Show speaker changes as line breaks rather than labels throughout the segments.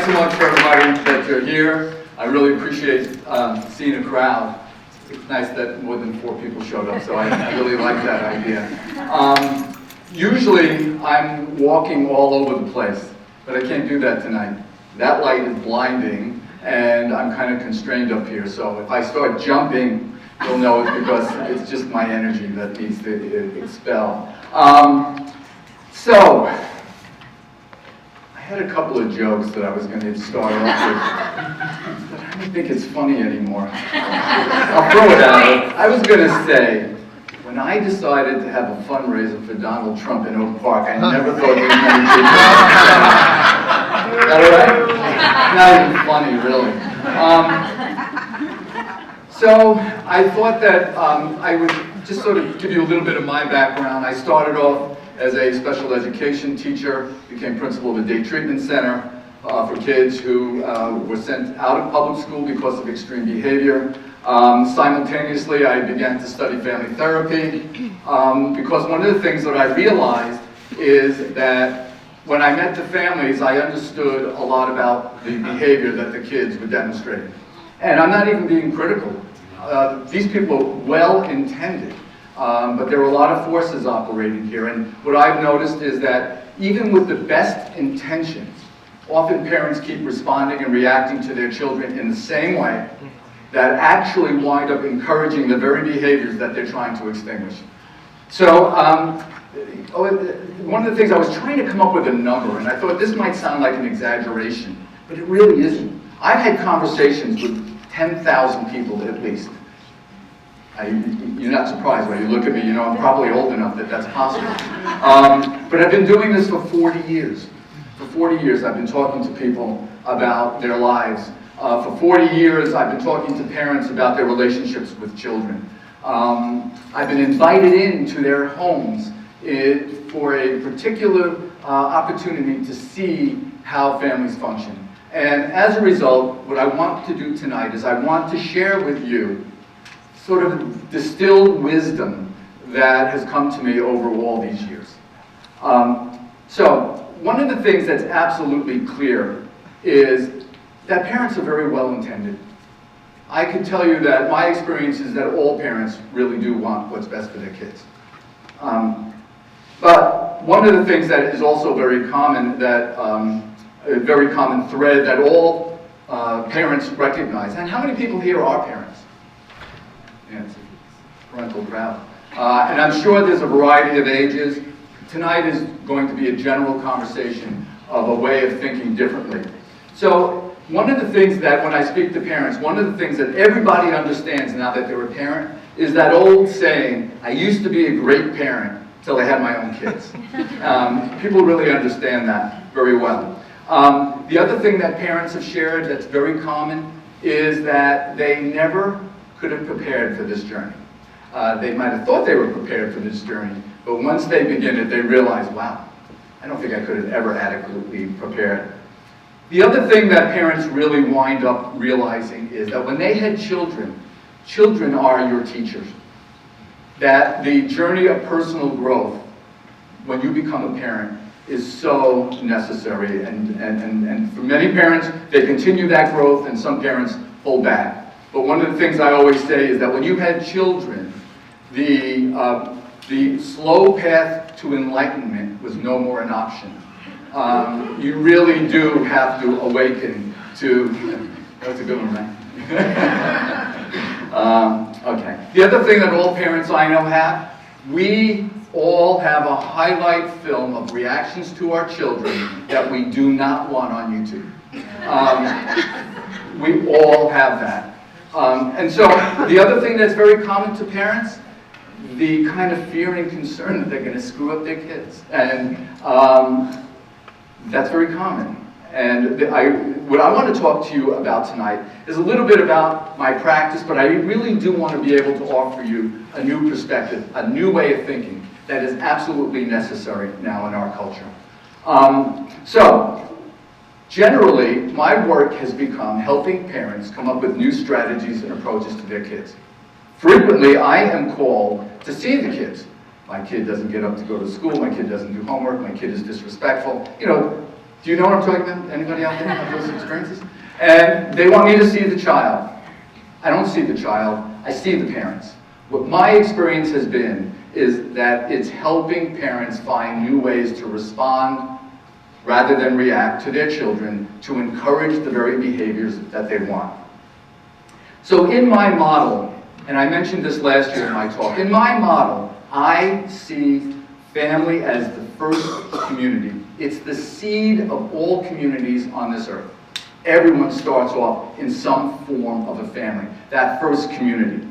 so much for everybody that you're here. I really appreciate seeing a crowd. It's nice that more than 4 people showed up, so I really like that idea. Usually I'm walking all over the place, but I can't do that tonight. That light is blinding, and I'm kind of constrained up here, so if I start jumping, you'll know it's because it's just my energy that needs to expel. So, I had a couple of jokes that I was going to start off with, but I don't think it's funny anymore. I'll throw it out. I was going to say, when I decided to have a fundraiser for Donald Trump in Oak Park, I never thought there was many people. Is that all right? Not even funny, really. So I thought that I would just sort of give you a little bit of my background. I started off as a special education teacher, became principal of a day treatment center for kids who were sent out of public school because of extreme behavior. Simultaneously, I began to study family therapy because one of the things that I realized is that when I met the families, I understood a lot about the behavior that the kids were demonstrating. And I'm not even being critical. These people are well-intended, but there are a lot of forces operating here. And what I've noticed is that even with the best intentions, often parents keep responding and reacting to their children in the same way that actually wind up encouraging the very behaviors that they're trying to extinguish. So one of the things, I was trying to come up with a number, and I thought this might sound like an exaggeration, but it really isn't. I've had conversations with 10,000 people at least. You're not surprised when you look at me, you know I'm probably old enough that that's possible. But I've been doing this for 40 years. For 40 years I've been talking to people about their lives. For 40 years I've been talking to parents about their relationships with children. I've been invited into their homes for a particular opportunity to see how families function. And as a result, what I want to do tonight is I want to share with you sort of distilled wisdom that has come to me over all these years. So, one of the things that's absolutely clear is that parents are very well intended. I can tell you that my experience is that all parents really do want what's best for their kids. But one of the things that is also very common, that a very common thread that all parents recognize, and how many people here are parents? Yeah, it's a parental crowd. And I'm sure there's a variety of ages. Tonight is going to be a general conversation of a way of thinking differently. So one of the things that when I speak to parents, one of the things that everybody understands now that they're a parent is that old saying, I used to be a great parent till I had my own kids. People really understand that very well. The other thing that parents have shared that's very common is that they never could have prepared for this journey. They might have thought they were prepared for this journey, but once they begin it, they realize, wow, I don't think I could have ever adequately prepared. The other thing that parents really wind up realizing is that when they had children, children are your teachers. That the journey of personal growth, when you become a parent, is so necessary. And for many parents, they continue that growth, and some parents hold back. But one of the things I always say is that when you had children, the slow path to enlightenment was no more an option. You really do have to awaken to... That's a good one, right? Okay. The other thing that all parents I know have, we all have a highlight film of reactions to our children that we do not want on YouTube. We all have that. And so the other thing that's very common to parents, the kind of fear and concern that they're going to screw up their kids. And that's very common. And what I want to talk to you about tonight is a little bit about my practice, but I really do want to be able to offer you a new perspective, a new way of thinking that is absolutely necessary now in our culture. So, generally, my work has become helping parents come up with new strategies and approaches to their kids. Frequently, I am called to see the kids. My kid doesn't get up to go to school, my kid doesn't do homework, my kid is disrespectful. You know, Do you know what I'm talking about? Anybody out there have those experiences? And they want me to see the child. I don't see the child, I see the parents. What my experience has been is that it's helping parents find new ways to respond rather than react to their children, to encourage the very behaviors that they want. So in my model, and I mentioned this last year in my talk, in my model, I see family as the first community. It's the seed of all communities on this earth. Everyone starts off in some form of a family, that first community.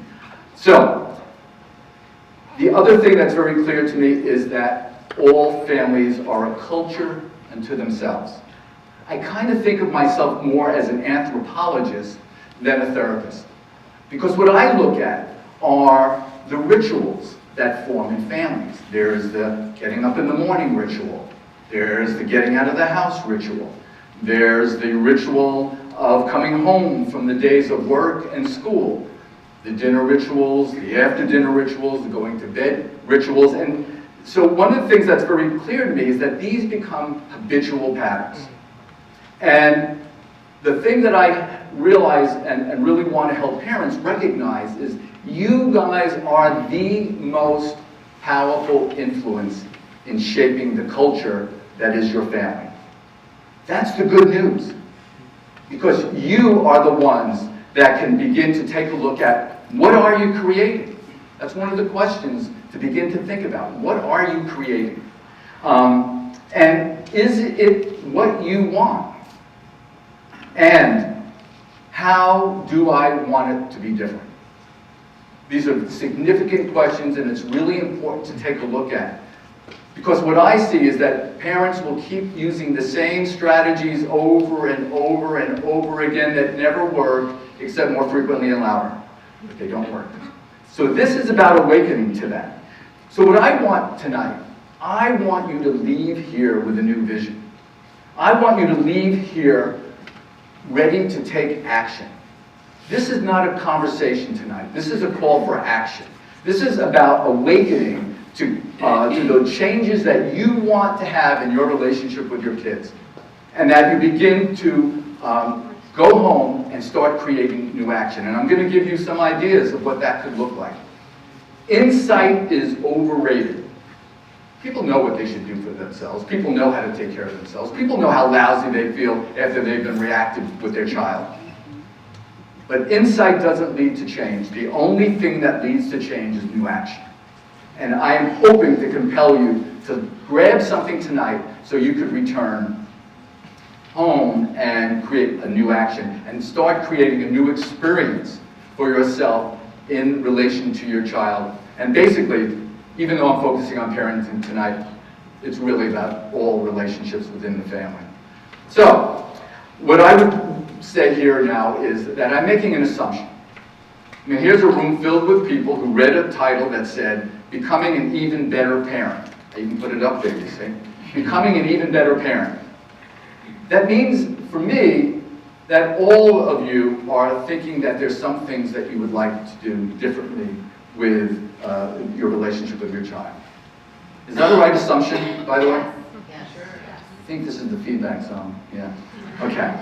So, the other thing that's very clear to me is that all families are a culture unto themselves. I kind of think of myself more as an anthropologist than a therapist. Because what I look at are the rituals that form in families. There's the getting up in the morning ritual. There's the getting out of the house ritual. There's the ritual of coming home from the days of work and school. The dinner rituals, the after dinner rituals, the going to bed rituals. And so one of the things that's very clear to me is that these become habitual patterns. And the thing that I realize and really want to help parents recognize is you guys are the most powerful influence in shaping the culture that is your family. That's the good news. Because you are the ones that can begin to take a look at what are you creating? That's one of the questions to begin to think about. What are you creating? And is it what you want? And how do I want it to be different? These are significant questions, and it's really important to take a look at. Because what I see is that parents will keep using the same strategies over and over and over again that never work, except more frequently and louder. But they don't work. So this is about awakening to that. So what I want tonight, I want you to leave here with a new vision. I want you to leave here ready to take action. This is not a conversation tonight. This is a call for action. This is about awakening to the changes that you want to have in your relationship with your kids. And that you begin to go home and start creating new action. And I'm going to give you some ideas of what that could look like. Insight is overrated. People know what they should do for themselves. People know how to take care of themselves. People know how lousy they feel after they've been reactive with their child. But insight doesn't lead to change. The only thing that leads to change is new action. And I am hoping to compel you to grab something tonight so you could return home and create a new action and start creating a new experience for yourself in relation to your child. And basically, even though I'm focusing on parenting tonight, it's really about all relationships within the family. So, what I would say here now is that I'm making an assumption. I mean, here's a room filled with people who read a title that said, Becoming an Even Better Parent. I even put it up there, you see. Becoming an Even Better Parent. That means, for me, that all of you are thinking that there's some things that you would like to do differently with your relationship with your child. Is that a right assumption, by the way?
Yeah, sure.
I think this is the feedback zone. Yeah. Okay.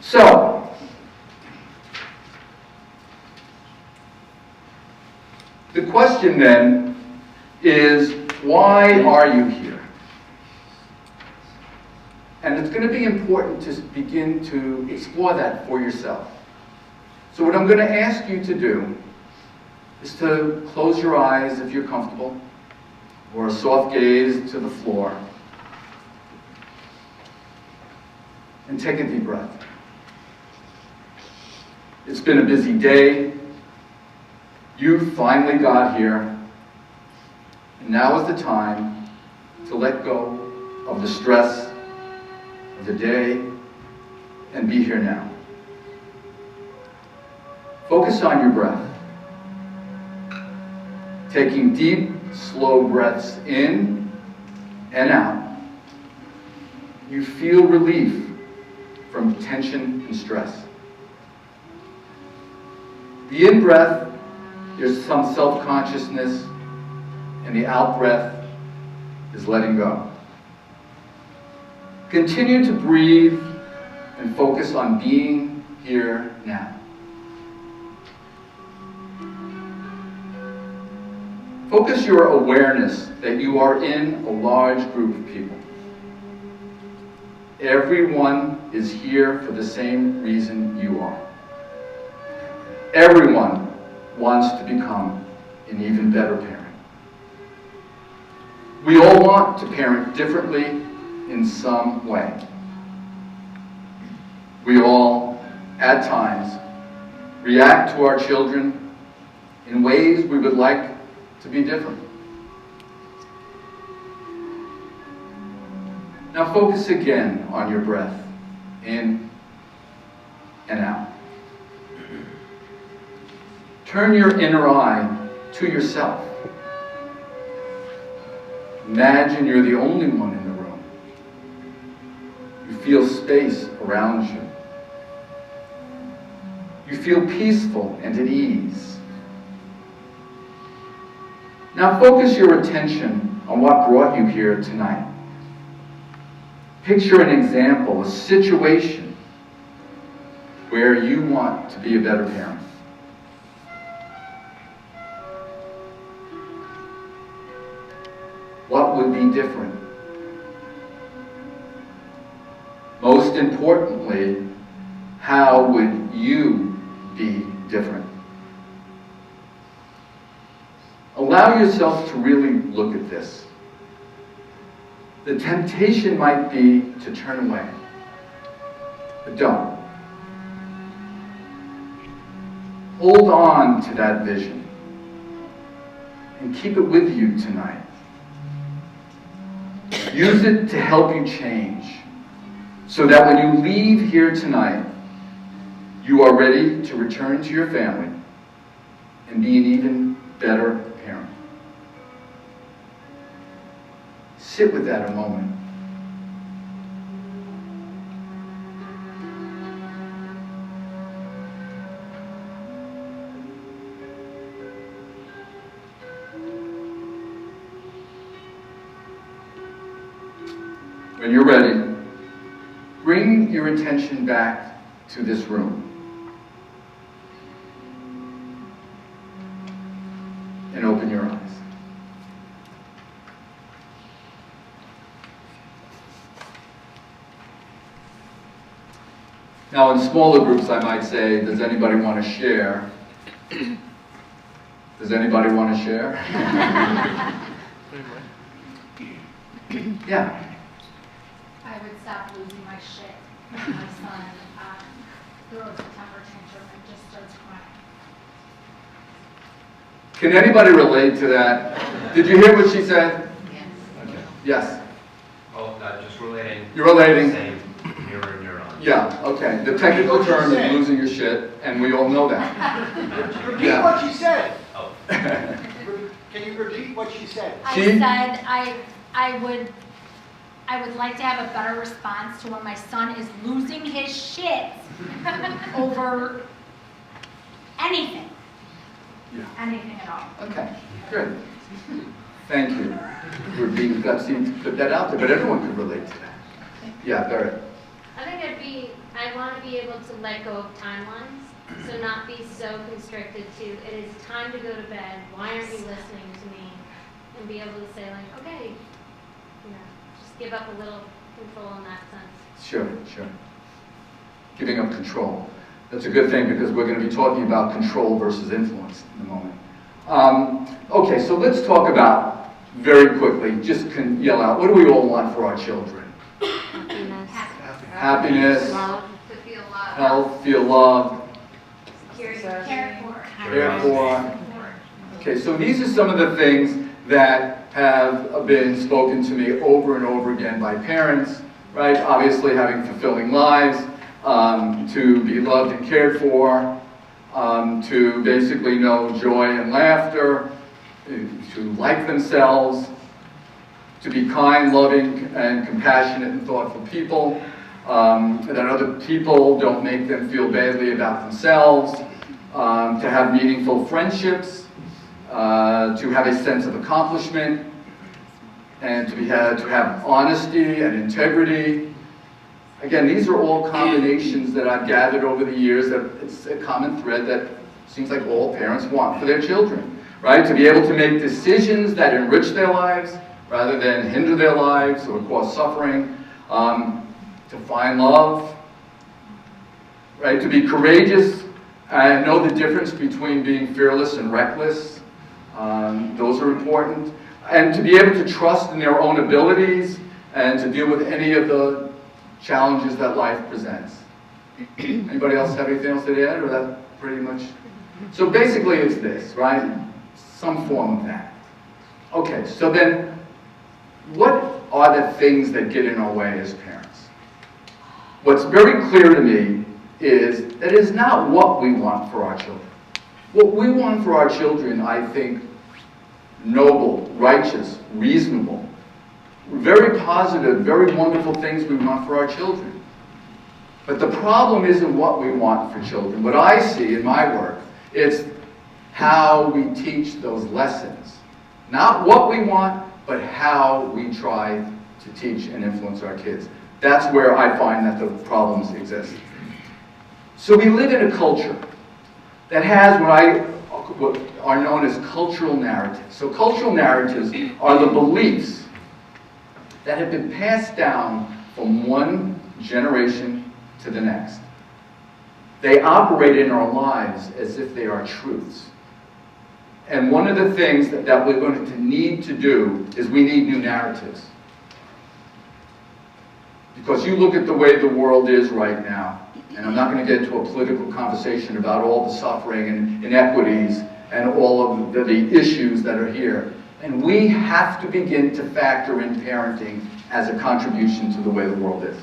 So, the question then is, why are you here? And it's going to be important to begin to explore that for yourself. So what I'm going to ask you to do is to close your eyes if you're comfortable, or a soft gaze to the floor, and take a deep breath. It's been a busy day. You finally got here. And now is the time to let go of the stress of the day and be here now. Focus on your breath. Taking deep, slow breaths in and out. You feel relief from tension and stress. The in-breath, there's some self-consciousness, and the out-breath is letting go. Continue to breathe and focus on being here now. Focus your awareness that you are in a large group of people. Everyone is here for the same reason you are. Everyone wants to become an even better parent. We all want to parent differently in some way. We all, at times, react to our children in ways we would like to be different. Now focus again on your breath, in and out. Turn your inner eye to yourself. Imagine you're the only one in the room. You feel space around you. You feel peaceful and at ease. Now focus your attention on what brought you here tonight. Picture an example, a situation where you want to be a better parent. What would be different? Most importantly, how would you be different? Allow yourself to really look at this. The temptation might be to turn away, but don't. Hold on to that vision and keep it with you tonight. Use it to help you change so that when you leave here tonight, you are ready to return to your family and be an even better parent. Sit with that a moment. When you're ready, bring your attention back to this room. And open your eyes. Now, in smaller groups, I might say, does anybody want to share? Does anybody want to share? Yeah.
I would stop losing my shit when my son throws a temper tantrum and just starts crying.
Can anybody relate to that? Did you hear what she said?
Yes.
Okay. Yes.
Oh, just relating.
You're relating.
Same mirror neurons.
Yeah, okay. The technical term is losing your shit, and we all know that.
Repeat
Yeah.
what she said.
Oh.
Can you repeat what she said?
I
She-
said I would like to have a better response to when my son is losing his shit over anything.
Yeah.
Anything at all.
Okay, good. Thank you for being gutsy to put that out there, but everyone could relate to that. Yeah, Barrett.
I think I want to be able to let go of timelines, so not be so constricted to, it is time to go to bed, why aren't you listening to me? And be able to say like, okay, you know, just give up a little control in that sense.
Sure. Giving up control. That's a good thing because we're going to be talking about control versus influence in a moment. Okay, so let's talk about, very quickly, just can yell out, what do we all want for our children? Happiness,
Love, to feel loved.
health, feel loved,
Cared for.
cared for. Okay, so these are some of the things that have been spoken to me over and over again by parents, right? Obviously having fulfilling lives, to be loved and cared for, to basically know joy and laughter, to like themselves, to be kind, loving, and compassionate and thoughtful people, that other people don't make them feel badly about themselves, to have meaningful friendships, to have a sense of accomplishment, and to have honesty and integrity, Again, these are all combinations that I've gathered over the years that it's a common thread that seems like all parents want for their children, right? To be able to make decisions that enrich their lives rather than hinder their lives or cause suffering, to find love, right? To be courageous and know the difference between being fearless and reckless. Those are important. And to be able to trust in their own abilities and to deal with any of the challenges that life presents. Anybody else have anything else to add, or that pretty much? So basically it's this, right? Some form of that. Okay, so then what are the things that get in our way as parents? What's very clear to me is that it is not what we want for our children. What we want for our children, I think, noble, righteous, reasonable, very positive, very wonderful things we want for our children. But the problem isn't what we want for children. What I see in my work is how we teach those lessons. Not what we want, but how we try to teach and influence our kids. That's where I find that the problems exist. So we live in a culture that has what are known as cultural narratives. So cultural narratives are the beliefs that have been passed down from one generation to the next. They operate in our lives as if they are truths. And one of the things that we're going to need to do is we need new narratives. Because you look at the way the world is right now, and I'm not going to get into a political conversation about all the suffering and inequities and all of the issues that are here. And we have to begin to factor in parenting as a contribution to the way the world is.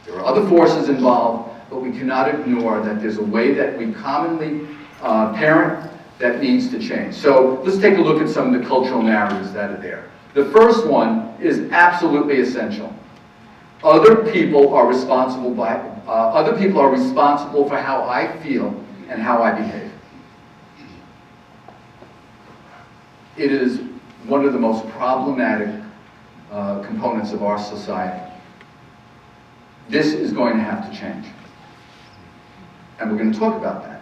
There are other forces involved, but we cannot ignore that there's a way that we commonly parent that needs to change. So let's take a look at some of the cultural narratives that are there. The first one is absolutely essential. Other people are responsible for how I feel and how I behave. It is one of the most problematic components of our society. This is going to have to change. And we're going to talk about that.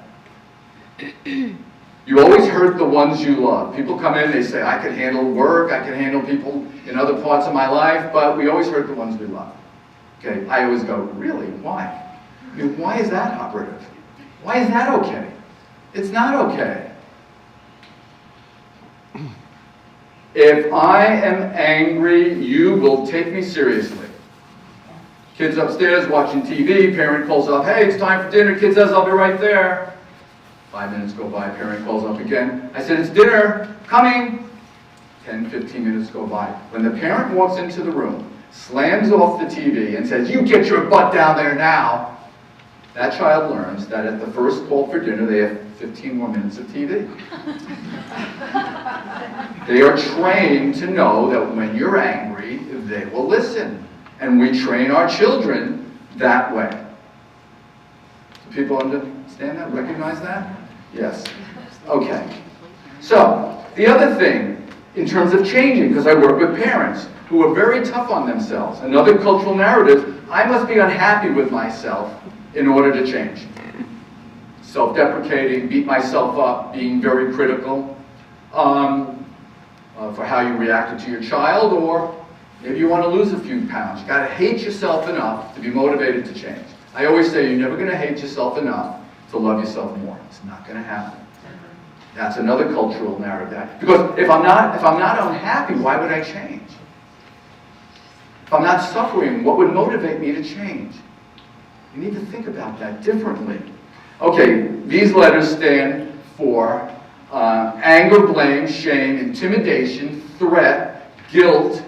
You always hurt the ones you love. People come in, they say, I can handle work, I can handle people in other parts of my life, but we always hurt the ones we love. Okay, I always go, really? Why? I mean, why is that operative? Why is that okay? It's not okay. If I am angry, you will take me seriously. Kids upstairs watching TV, parent calls up, hey, it's time for dinner. Kid says, I'll be right there. 5 minutes go by, parent calls up again. I said, it's dinner, coming. 10, 15 minutes go by. When the parent walks into the room, slams off the TV and says, you get your butt down there now, that child learns that at the first call for dinner, they have 15 more minutes of TV. They are trained to know that when you're angry, they will listen. And we train our children that way. Do people understand that? Recognize that? Yes. Okay. So, the other thing, in terms of changing, because I work with parents who are very tough on themselves, another cultural narrative, I must be unhappy with myself in order to change. Self-deprecating, beat myself up, being very critical for how you reacted to your child, or maybe you want to lose a few pounds. You've got to hate yourself enough to be motivated to change. I always say you're never going to hate yourself enough to love yourself more. It's not going to happen. That's another cultural narrative. Because if I'm not unhappy, why would I change? If I'm not suffering, what would motivate me to change? You need to think about that differently. Okay, these letters stand for anger, blame, shame, intimidation, threat, guilt,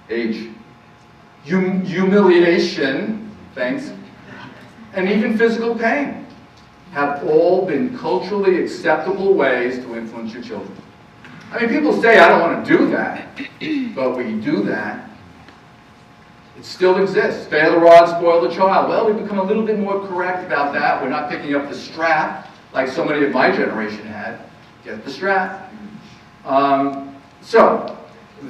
age, humiliation, thanks, and even physical pain have all been culturally acceptable ways to influence your children. I mean, people say, I don't want to do that, but we do that. It still exists. Spare the rod, spoil the child. Well, we've become a little bit more correct about that. We're not picking up the strap like so many of my generation had. Get the strap. So,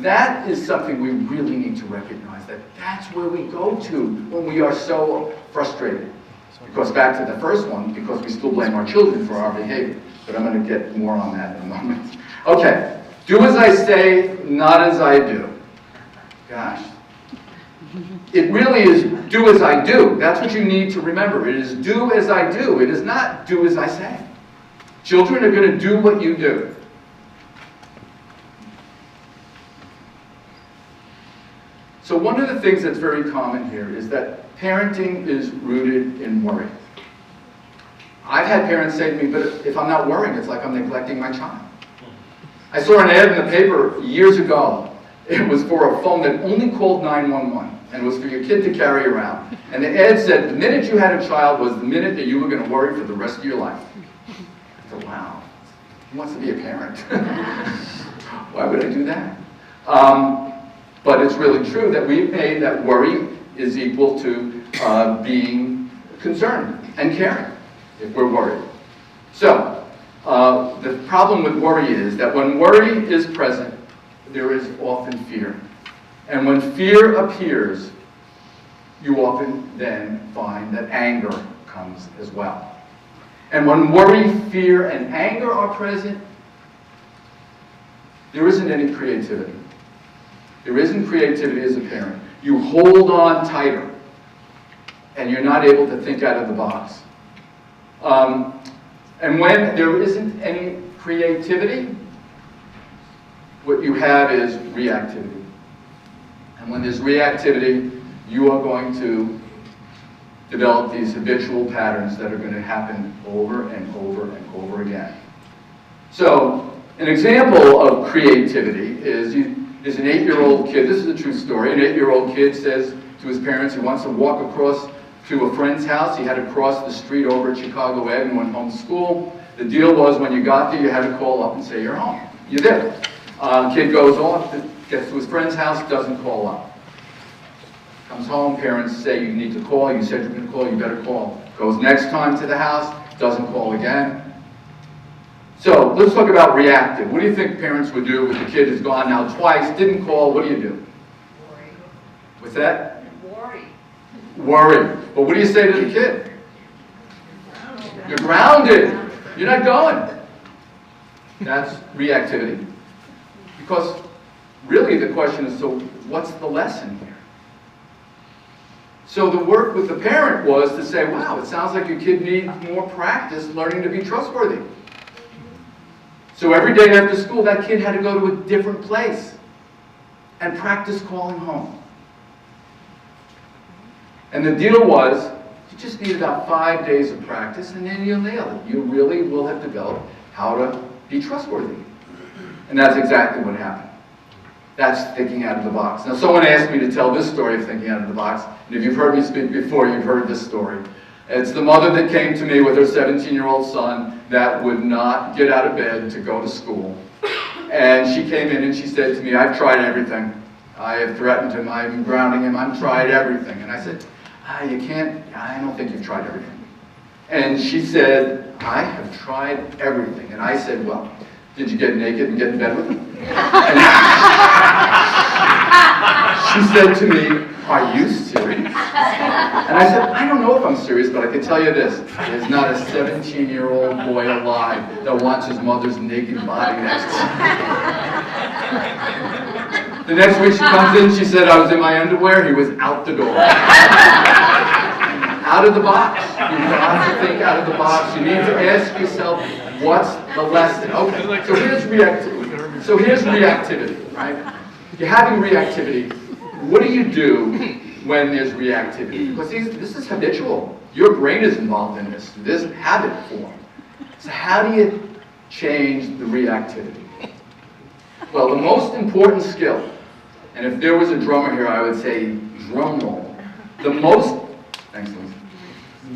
that is something we really need to recognize, that that's where we go to when we are so frustrated. Because back to the first one, because we still blame our children for our behavior. But I'm going to get more on that in a moment. Okay, do as I say, not as I do. Gosh. It really is do as I do. That's what you need to remember. It is do as I do. It is not do as I say. Children are going to do what you do. So one of the things that's very common here is that parenting is rooted in worry. I've had parents say to me, but if I'm not worrying, it's like I'm neglecting my child. I saw an ad in the paper years ago. It was for a phone that only called 911, and it was for your kid to carry around. And the ad said, the minute you had a child was the minute that you were going to worry for the rest of your life. I thought, wow, who wants to be a parent? Why would I do that? But it's really true that we've made that worry is equal to being concerned and caring if we're worried. So, the problem with worry is that when worry is present, there is often fear. And when fear appears, you often then find that anger comes as well. And when worry, fear, and anger are present, there isn't any creativity. There isn't creativity as a parent. You hold on tighter, and you're not able to think out of the box. And when there isn't any creativity, what you have is reactivity. And when there's reactivity, you are going to develop these habitual patterns that are going to happen over and over and over again. So, an example of creativity is an 8-year-old kid. This is a true story. An 8-year-old kid says to his parents he wants to walk across to a friend's house. He had to cross the street over at Chicago Ave and went home to school. The deal was when you got there, you had to call up and say you're home. You're there. Kid goes off, gets to his friend's house, doesn't call up. Comes home, parents say you need to call. You said you're going to call, you better call. Goes next time to the house, doesn't call again. So let's talk about reactive. What do you think parents would do if the kid has gone now twice, didn't call? What do you do?
Worry.
What's that?
Worry.
Worry. But what do you say to the kid? You're grounded. You're not going. That's reactivity. Because really the question is, so what's the lesson here? So the work with the parent was to say, wow, it sounds like your kid needs more practice learning to be trustworthy. So every day after school, that kid had to go to a different place and practice calling home. And the deal was, you just need about 5 days of practice and then you'll nail it. You really will have developed how to be trustworthy. And that's exactly what happened. That's thinking out of the box. Now someone asked me to tell this story of thinking out of the box, and if you've heard me speak before, you've heard this story. It's the mother that came to me with her 17-year-old son that would not get out of bed to go to school. And she came in and she said to me, I've tried everything. I have threatened him, I'm grounding him, I've tried everything. And I said, you can't, I don't think you've tried everything. And she said, I have tried everything. And I said, well, did you get naked and get in bed with him? And she said to me, are you serious? And I said, I don't know if I'm serious, but I can tell you this. There's not a 17-year-old boy alive that wants his mother's naked body next to him. The next week she comes in, she said, I was in my underwear, he was out the door. Out of the box. You've got to think out of the box. You need to ask yourself, what's the lesson? Okay, so here's reactivity. Right? You're having reactivity. What do you do when there's reactivity? Because this is habitual. Your brain is involved in this. This habit form. So how do you change the reactivity? Well, the most important skill, and if there was a drummer here, I would say drum roll. Thanks, Liz.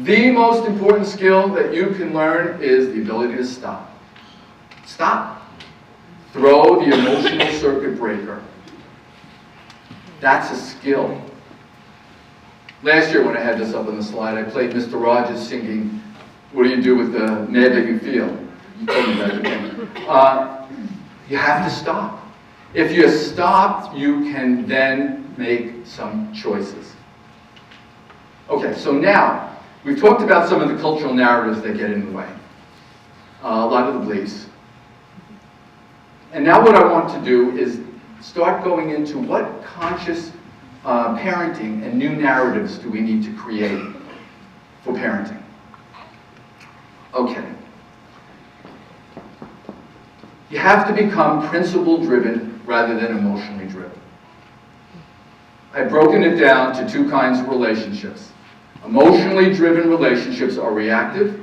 The most important skill that you can learn is the ability to stop. Stop. Throw the emotional circuit breaker. That's a skill. Last year when I had this up on the slide, I played Mr. Rogers singing, what do you do with the mad that you feel? You told me that again. You have to stop. If you stop, you can then make some choices. Okay, so now, we've talked about some of the cultural narratives that get in the way. A lot of the beliefs. And now what I want to do is start going into what conscious parenting and new narratives do we need to create for parenting. Okay. You have to become principle-driven rather than emotionally driven. I've broken it down to two kinds of relationships. Emotionally driven relationships are reactive.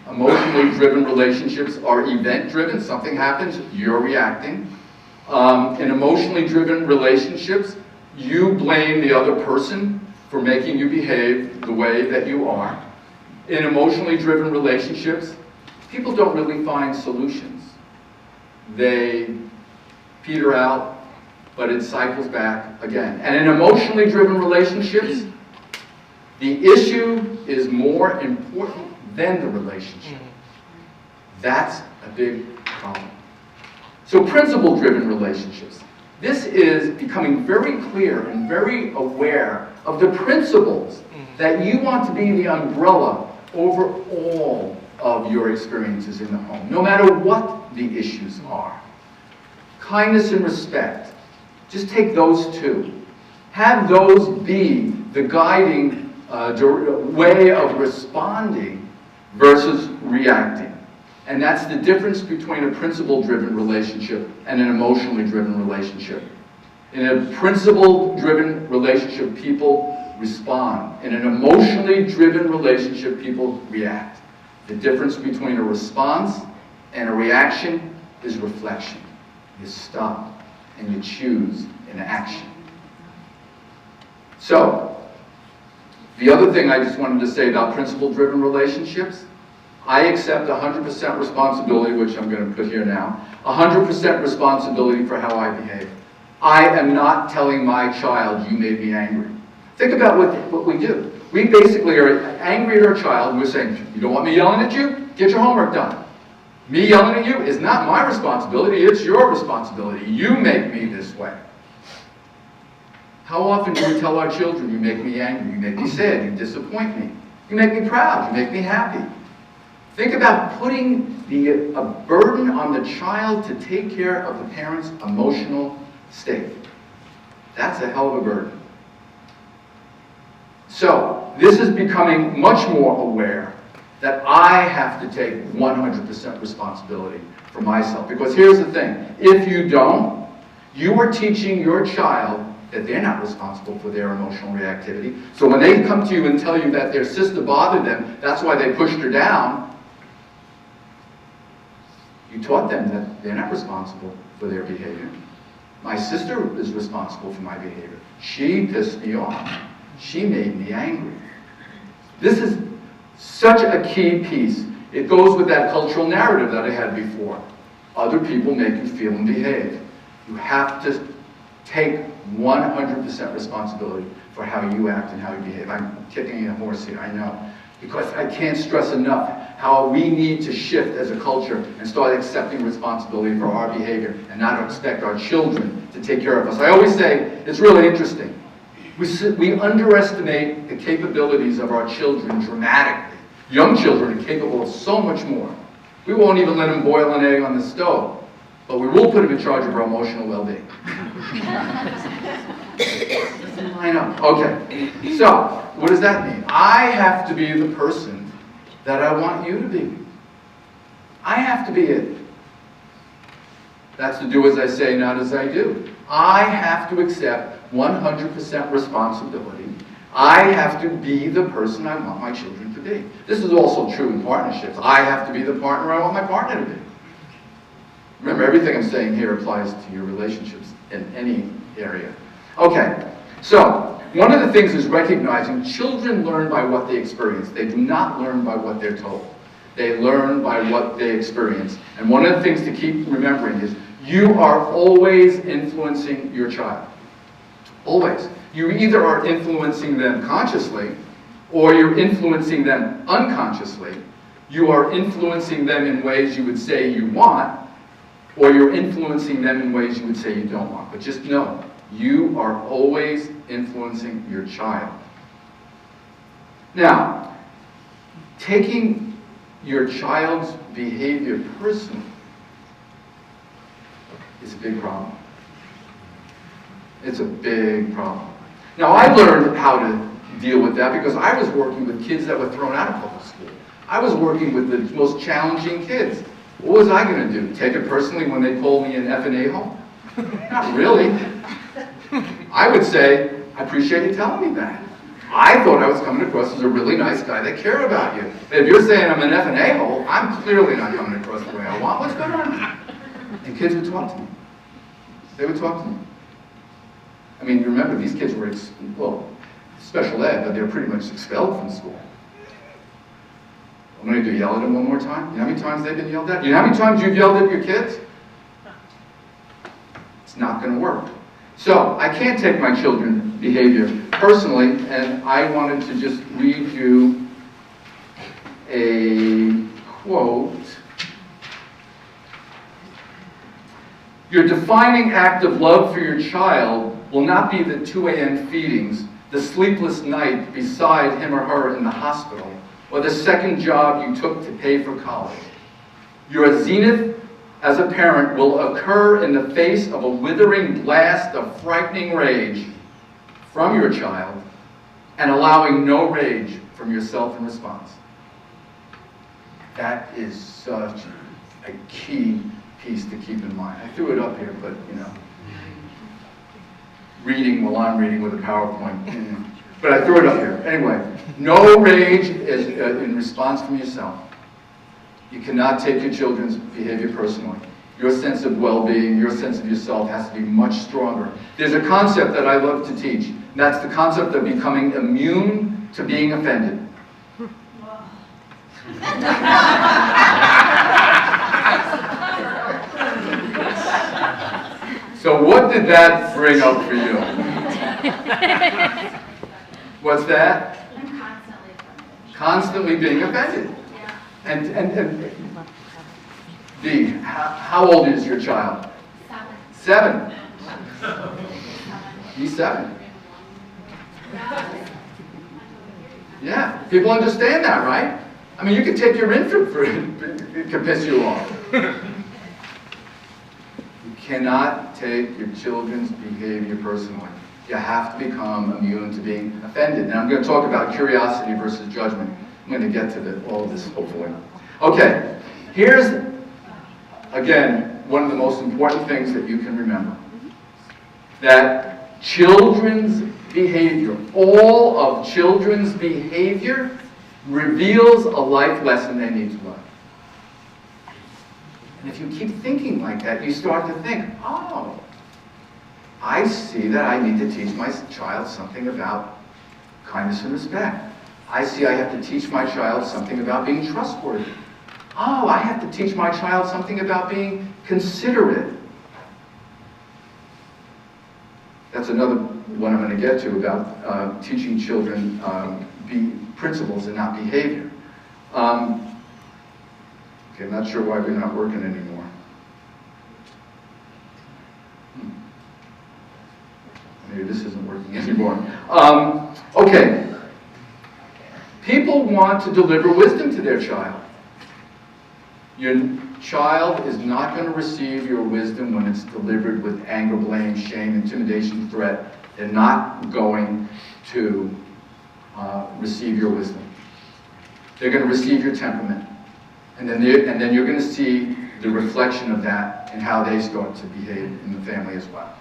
Emotionally driven relationships are event-driven. Something happens, you're reacting. In emotionally driven relationships, you blame the other person for making you behave the way that you are. In emotionally driven relationships, people don't really find solutions. They peter out, but it cycles back again. And in emotionally driven relationships, the issue is more important than the relationship. That's a big problem. So principle-driven relationships. This is becoming very clear and very aware of the principles that you want to be the umbrella over all of your experiences in the home, no matter what the issues are. Kindness and respect. Just take those two. Have those be the guiding way of responding versus reacting. And that's the difference between a principle-driven relationship and an emotionally driven relationship. In a principle-driven relationship, people respond. In an emotionally driven relationship, people react. The difference between a response and a reaction is reflection. You stop and you choose an action. So, the other thing I just wanted to say about principle-driven relationships, I accept 100% responsibility, which I'm going to put here now, 100% responsibility for how I behave. I am not telling my child, you made me angry. Think about what we do. We basically are angry at our child, and we're saying, you don't want me yelling at you? Get your homework done. Me yelling at you is not my responsibility, it's your responsibility. You make me this way. How often do we tell our children, you make me angry, you make me sad, you disappoint me, you make me proud, you make me happy? Think about putting a burden on the child to take care of the parent's emotional state. That's a hell of a burden. So, this is becoming much more aware that I have to take 100% responsibility for myself. Because here's the thing, if you don't, you are teaching your child that they're not responsible for their emotional reactivity. So when they come to you and tell you that their sister bothered them, that's why they pushed her down, you taught them that they're not responsible for their behavior. My sister is responsible for my behavior. She pissed me off. She made me angry. This is such a key piece. It goes with that cultural narrative that I had before. Other people make you feel and behave. You have to take 100% responsibility for how you act and how you behave. I'm kicking a horse here, I know. Because I can't stress enough how we need to shift as a culture and start accepting responsibility for our behavior and not expect our children to take care of us. I always say, it's really interesting. We underestimate the capabilities of our children dramatically. Young children are capable of so much more. We won't even let them boil an egg on the stove, but we will put them in charge of our emotional well-being. I know. Okay. So, what does that mean? I have to be the person that I want you to be. I have to be it. That's to do as I say, not as I do. I have to accept 100% responsibility. I have to be the person I want my children to be. This is also true in partnerships. I have to be the partner I want my partner to be. Remember, everything I'm saying here applies to your relationships in any area. Okay, so one of the things is recognizing children learn by what they experience. They do not learn by what they're told. They learn by what they experience. And one of the things to keep remembering is you are always influencing your child. Always. You either are influencing them consciously or you're influencing them unconsciously. You are influencing them in ways you would say you want, or you're influencing them in ways you would say you don't want. But just know, you are always influencing your child. Now, taking your child's behavior personally is a big problem. It's a big problem. Now, I learned how to deal with that because I was working with kids that were thrown out of public school. I was working with the most challenging kids. What was I going to do? Take it personally when they pulled me an F&A home? Not really. I would say, I appreciate you telling me that. I thought I was coming across as a really nice guy that cared about you. But if you're saying I'm an F&A hole, I'm clearly not coming across the way I want. What's going on? And kids would talk to me. They would talk to me. I mean, remember, these kids were, special ed, but they were pretty much expelled from school. I'm going to yell at them one more time. You know how many times they've been yelled at? You know how many times you've yelled at your kids? It's not going to work. So, I can't take my children's behavior personally, and I wanted to just read you a quote. Your defining act of love for your child will not be the 2 a.m. feedings, the sleepless night beside him or her in the hospital, or the second job you took to pay for college. Your zenith as a parent will occur in the face of a withering blast of frightening rage from your child and allowing no rage from yourself in response. That is such a key piece to keep in mind. I threw it up here, but reading while I'm reading with a PowerPoint. But I threw it up here. Anyway, no rage is in response from yourself. You cannot take your children's behavior personally. Your sense of well-being, your sense of yourself has to be much stronger. There's a concept that I love to teach, and that's the concept of becoming immune to being offended. So what did that bring up for you? What's that?
I'm constantly offended.
Constantly being offended.
Yeah.
And Dee, how old is your child?
7.
7. He's 7. Yeah, people understand that, right? I mean, you can take your infant for it can piss you off. You cannot take your children's behavior personally. You have to become immune to being offended. And I'm going to talk about curiosity versus judgment. I'm going to get to all of this, hopefully. Okay, here's, again, one of the most important things that you can remember. That children's behavior, all of children's behavior, reveals a life lesson they need to learn. And if you keep thinking like that, you start to think, oh, I see that I need to teach my child something about kindness and respect. I see I have to teach my child something about being trustworthy. Oh, I have to teach my child something about being considerate. That's another one I'm going to get to about teaching children principles and not behavior. Okay, I'm not sure why we're not working anymore. Maybe this isn't working anymore. Okay. People want to deliver wisdom to their child. Your child is not going to receive your wisdom when it's delivered with anger, blame, shame, intimidation, threat. They're not going to receive your wisdom. They're going to receive your temperament. And then you're going to see the reflection of that in how they start to behave in the family as well.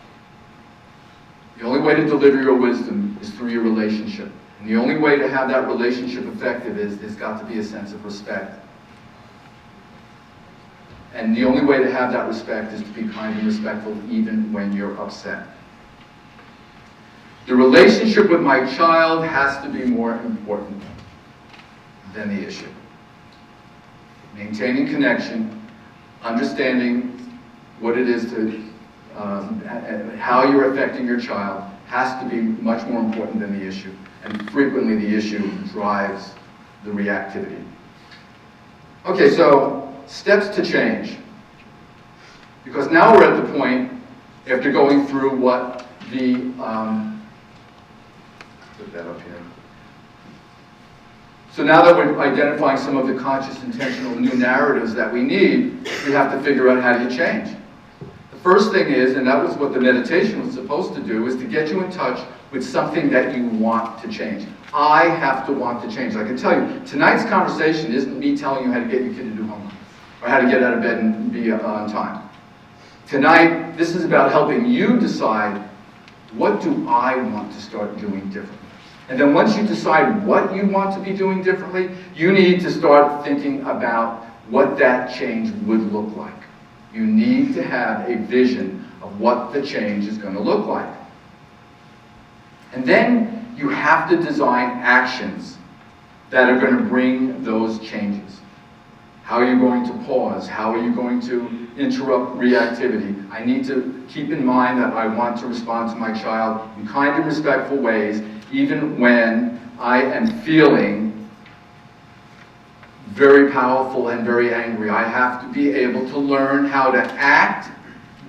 The only way to deliver your wisdom is through your relationship. And the only way to have that relationship effective is there's got to be a sense of respect. And the only way to have that respect is to be kind and respectful even when you're upset. The relationship with my child has to be more important than the issue. Maintaining connection, understanding what it is to, how you're affecting your child has to be much more important than the issue. And frequently the issue drives the reactivity. Okay, so steps to change. Because now we're at the point, after going through what the, put that up here. So now that we're identifying some of the conscious, intentional new narratives that we need, we have to figure out how do you change. The first thing is, and that was what the meditation was supposed to do, is to get you in touch with something that you want to change. I have to want to change. I can tell you, tonight's conversation isn't me telling you how to get your kid to do homework, or how to get out of bed and be on time. Tonight, this is about helping you decide, what do I want to start doing differently? And then once you decide what you want to be doing differently, you need to start thinking about what that change would look like. You need to have a vision of what the change is going to look like. And then you have to design actions that are going to bring those changes. How are you going to pause? How are you going to interrupt reactivity? I need to keep in mind that I want to respond to my child in kind and respectful ways, even when I am feeling very powerful and very angry. I have to be able to learn how to act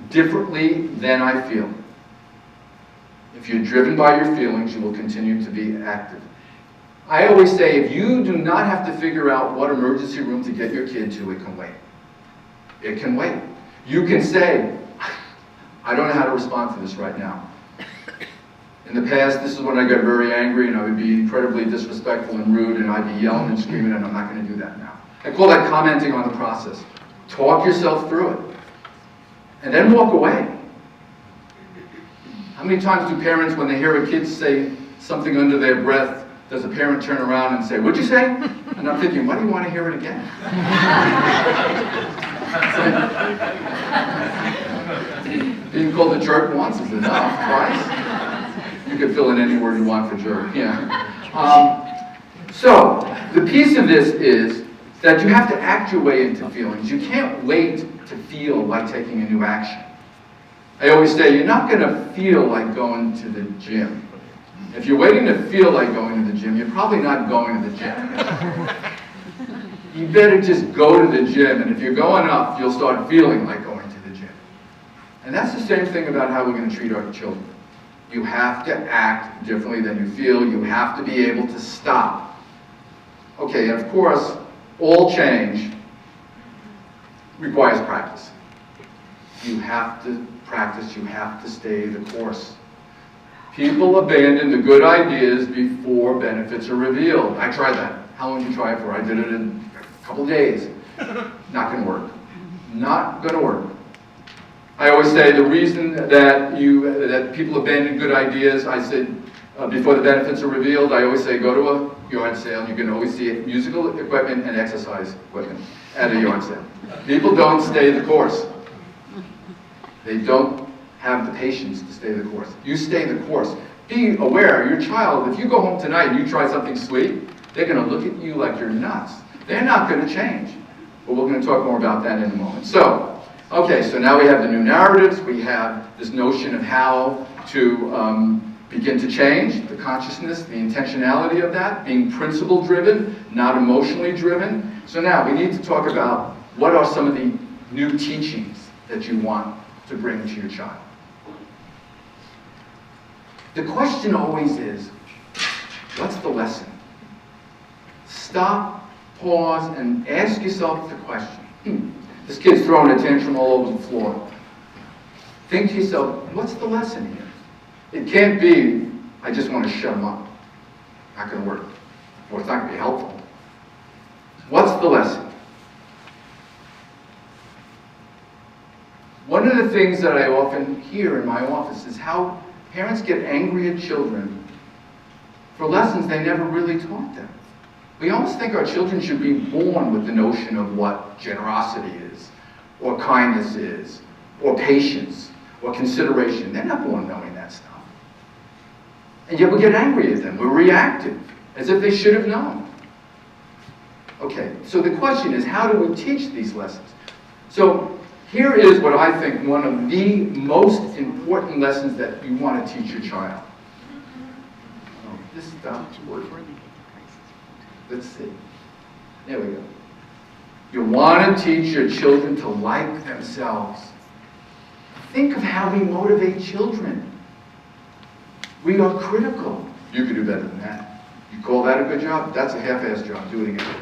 differently than I feel. If you're driven by your feelings, you will continue to be active. I always say, if you do not have to figure out what emergency room to get your kid to, it can wait. It can wait. You can say, I don't know how to respond to this right now. In the past, this is when I got very angry and I would be incredibly disrespectful and rude and I'd be yelling and screaming, and I'm not going to do that now. I call that commenting on the process. Talk yourself through it. And then walk away. How many times do parents, when they hear a kid say something under their breath, does a parent turn around and say, "What'd you say?" And I'm thinking, why do you want to hear it again? Being called a jerk once is enough, right? You could fill in any word you want for jerk, yeah. So, the piece of this is that you have to act your way into feelings. You can't wait to feel like taking a new action. I always say, you're not going to feel like going to the gym. If you're waiting to feel like going to the gym, you're probably not going to the gym. You better just go to the gym, and if you're going up, you'll start feeling like going to the gym. And that's the same thing about how we're going to treat our children. You have to act differently than you feel. You have to be able to stop. Okay, and of course, all change requires practice. You have to practice. You have to stay the course. People abandon the good ideas before benefits are revealed. I tried that. How long did you try it for? I did it in a couple days. Not going to work. Not going to work. I always say the reason that people abandon good ideas, I said before the benefits are revealed, I always say go to a yard sale. You can always see musical equipment and exercise equipment at a yard sale. People don't stay the course. They don't have the patience to stay the course. You stay the course. Be aware, your child, if you go home tonight and you try something sweet, they're going to look at you like you're nuts. They're not going to change. But we're going to talk more about that in a moment. So, okay, so now we have the new narratives. We have this notion of how to begin to change, the consciousness, the intentionality of that, being principle-driven, not emotionally driven. So now we need to talk about what are some of the new teachings that you want to bring to your child. The question always is, what's the lesson? Stop, pause, and ask yourself the question. This kid's throwing a tantrum all over the floor. Think to yourself, what's the lesson here? It can't be, I just want to shut him up. Not going to work. Or it's not going to be helpful. What's the lesson? One of the things that I often hear in my office is how parents get angry at children for lessons they never really taught them. We almost think our children should be born with the notion of what generosity is, or kindness is, or patience, or consideration. They're not born knowing that stuff. And yet we get angry at them. We're reactive, as if they should have known. Okay, so the question is, how do we teach these lessons? So here is what I think one of the most important lessons that you want to teach your child. Oh, this stopped working. Let's see. There we go. You want to teach your children to like themselves. Think of how we motivate children. We are critical. You could do better than that. You call that a good job? That's a half-assed job. Do it again.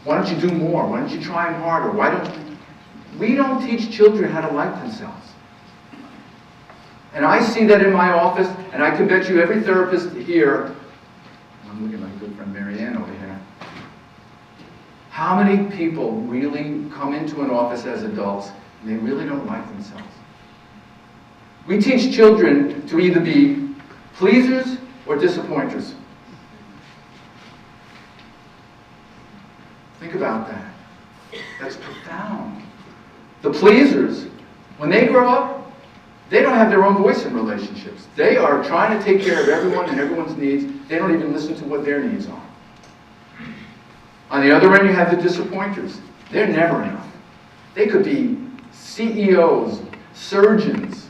Why don't you do more? Why don't you try harder? We don't teach children how to like themselves. And I see that in my office, and I can bet you every therapist here, I'm looking at my good friend Marianne over here, how many people really come into an office as adults and they really don't like themselves? We teach children to either be pleasers or disappointers. Think about that. That's profound. The pleasers, when they grow up, they don't have their own voice in relationships. They are trying to take care of everyone and everyone's needs. They don't even listen to what their needs are. On the other end, you have the disappointers. They're never enough. They could be CEOs, surgeons,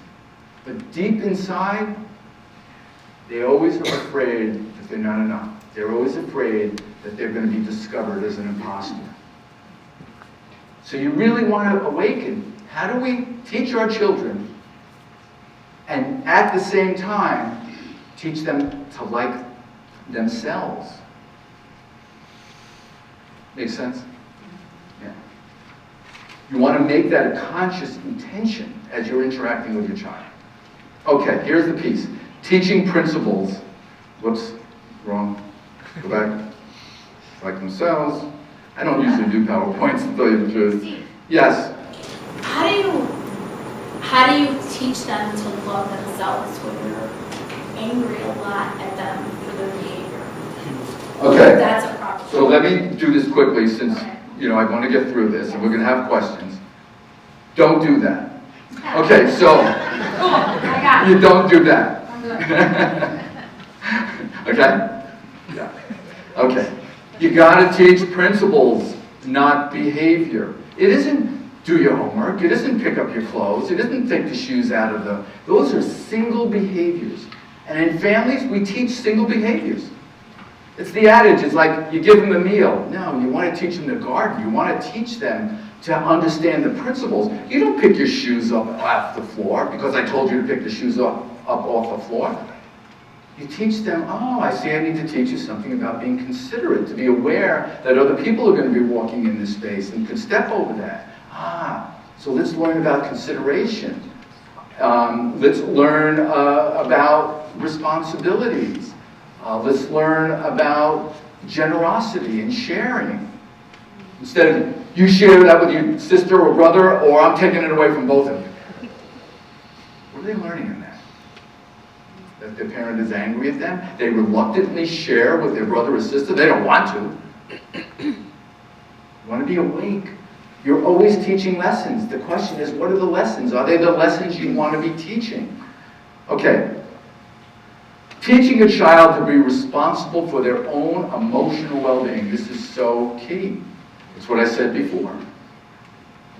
but deep inside, they always are afraid that they're not enough. They're always afraid that they're going to be discovered as an imposter. So you really want to awaken. How do we teach our children and at the same time teach them to like themselves? Make sense? Yeah. You want to make that a conscious intention as you're interacting with your child. Okay, here's the piece. Teaching principles. Whoops, wrong. Go back. Like themselves. I don't usually do PowerPoints, to tell you the truth.
Steve,
Yes.
how do you teach them to love themselves when you're angry a lot at them for their behavior?
Okay.
That's a problem.
So let me do this quickly since, I want to get through this and we're going to have questions. Don't do that. Okay, so
Cool, I got it.
you don't do that.
I'm good.
Okay? Yeah. Okay. You got to teach principles, not behavior. It isn't do your homework. It isn't pick up your clothes. It isn't take the shoes out of the... Those are single behaviors. And in families, we teach single behaviors. It's the adage. It's like you give them a meal. No, you want to teach them to garden. You want to teach them to understand the principles. You don't pick your shoes up off the floor because I told you to pick the shoes up off the floor. You teach them, oh, I see I need to teach you something about being considerate, to be aware that other people are going to be walking in this space and could step over that. So let's learn about consideration. Let's learn about responsibilities. Let's learn about generosity and sharing. Instead of, you share that with your sister or brother, or I'm taking it away from both of you. What are they learning in that? That their parent is angry at them? They reluctantly share with their brother or sister? They don't want to. You want to be awake. You're always teaching lessons. The question is, what are the lessons? Are they the lessons you want to be teaching? Okay. Teaching a child to be responsible for their own emotional well-being. This is so key. It's what I said before.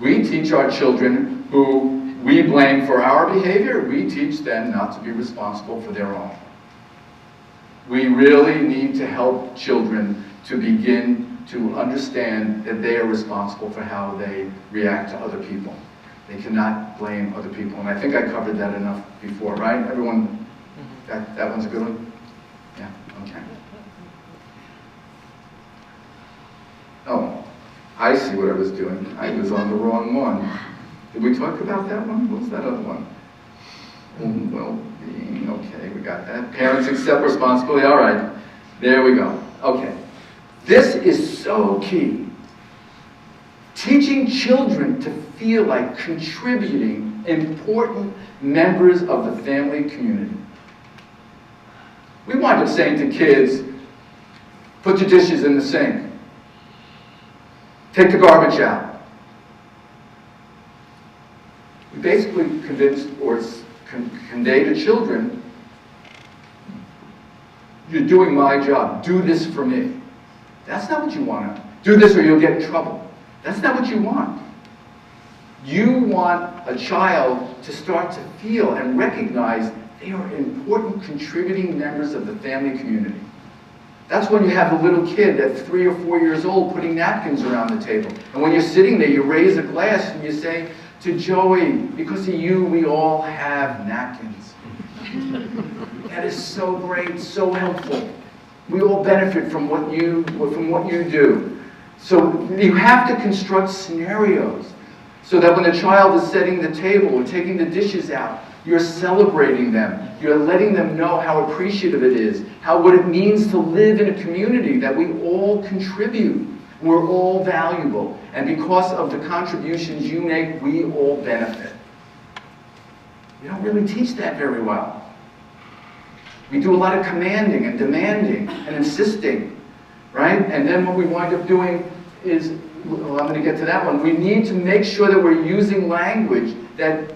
We teach our children who we blame for our behavior, we teach them not to be responsible for their own. We really need to help children to begin to understand that they are responsible for how they react to other people. They cannot blame other people. And I think I covered that enough before, right? Everyone, that one's a good one? Yeah, okay. Oh, I see what I was doing. I was on the wrong one. Did we talk about that one? What was that other one? Well-being, okay, we got that. Parents accept responsibility, all right. There we go. Okay. This is so key. Teaching children to feel like contributing important members of the family community. We wind up saying to kids, put your dishes in the sink. Take the garbage out. We basically convinced or convey to children, you're doing my job. Do this for me. That's not what you want. Do this or you'll get in trouble. That's not what you want. You want a child to start to feel and recognize they are important contributing members of the family community. That's when you have a little kid at 3 or 4 years old putting napkins around the table. And when you're sitting there, you raise a glass and you say, To Joey, because of you, we all have napkins. That is so great, so helpful. We all benefit from what you do. So you have to construct scenarios so that when the child is setting the table or taking the dishes out, you're celebrating them. You're letting them know how appreciative it is, what it means to live in a community, that we all contribute. We're all valuable. And because of the contributions you make, we all benefit. We don't really teach that very well. We do a lot of commanding and demanding and insisting, right? And then what we wind up doing is, well, I'm going to get to that one. We need to make sure that we're using language that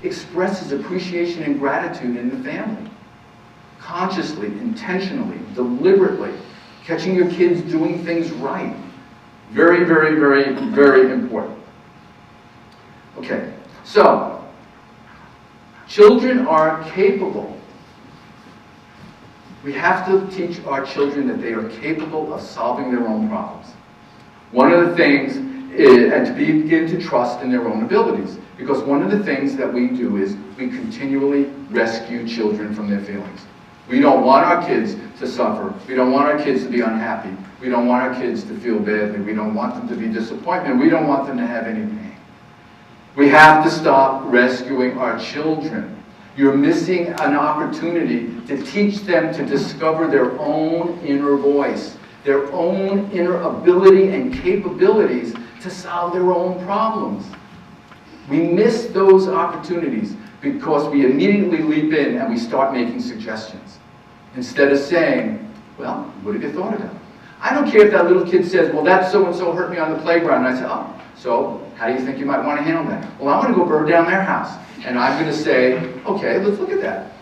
expresses appreciation and gratitude in the family. Consciously, intentionally, deliberately, catching your kids doing things right. Very, very, very, very important. Okay, so, children are capable. We have to teach our children that they are capable of solving their own problems. One of the things is, and to begin to trust in their own abilities. Because one of the things that we do is we continually rescue children from their feelings. We don't want our kids to suffer. We don't want our kids to be unhappy. We don't want our kids to feel badly. We don't want them to be disappointed. We don't want them to have any pain. We have to stop rescuing our children. You're missing an opportunity to teach them to discover their own inner voice, their own inner ability and capabilities to solve their own problems. We miss those opportunities because we immediately leap in and we start making suggestions. Instead of saying, well, what have you thought about? I don't care if that little kid says, well, that so-and-so hurt me on the playground. And I say, oh, so how do you think you might want to handle that? Well, I'm going to go burn down their house. And I'm going to say, okay, let's look at that.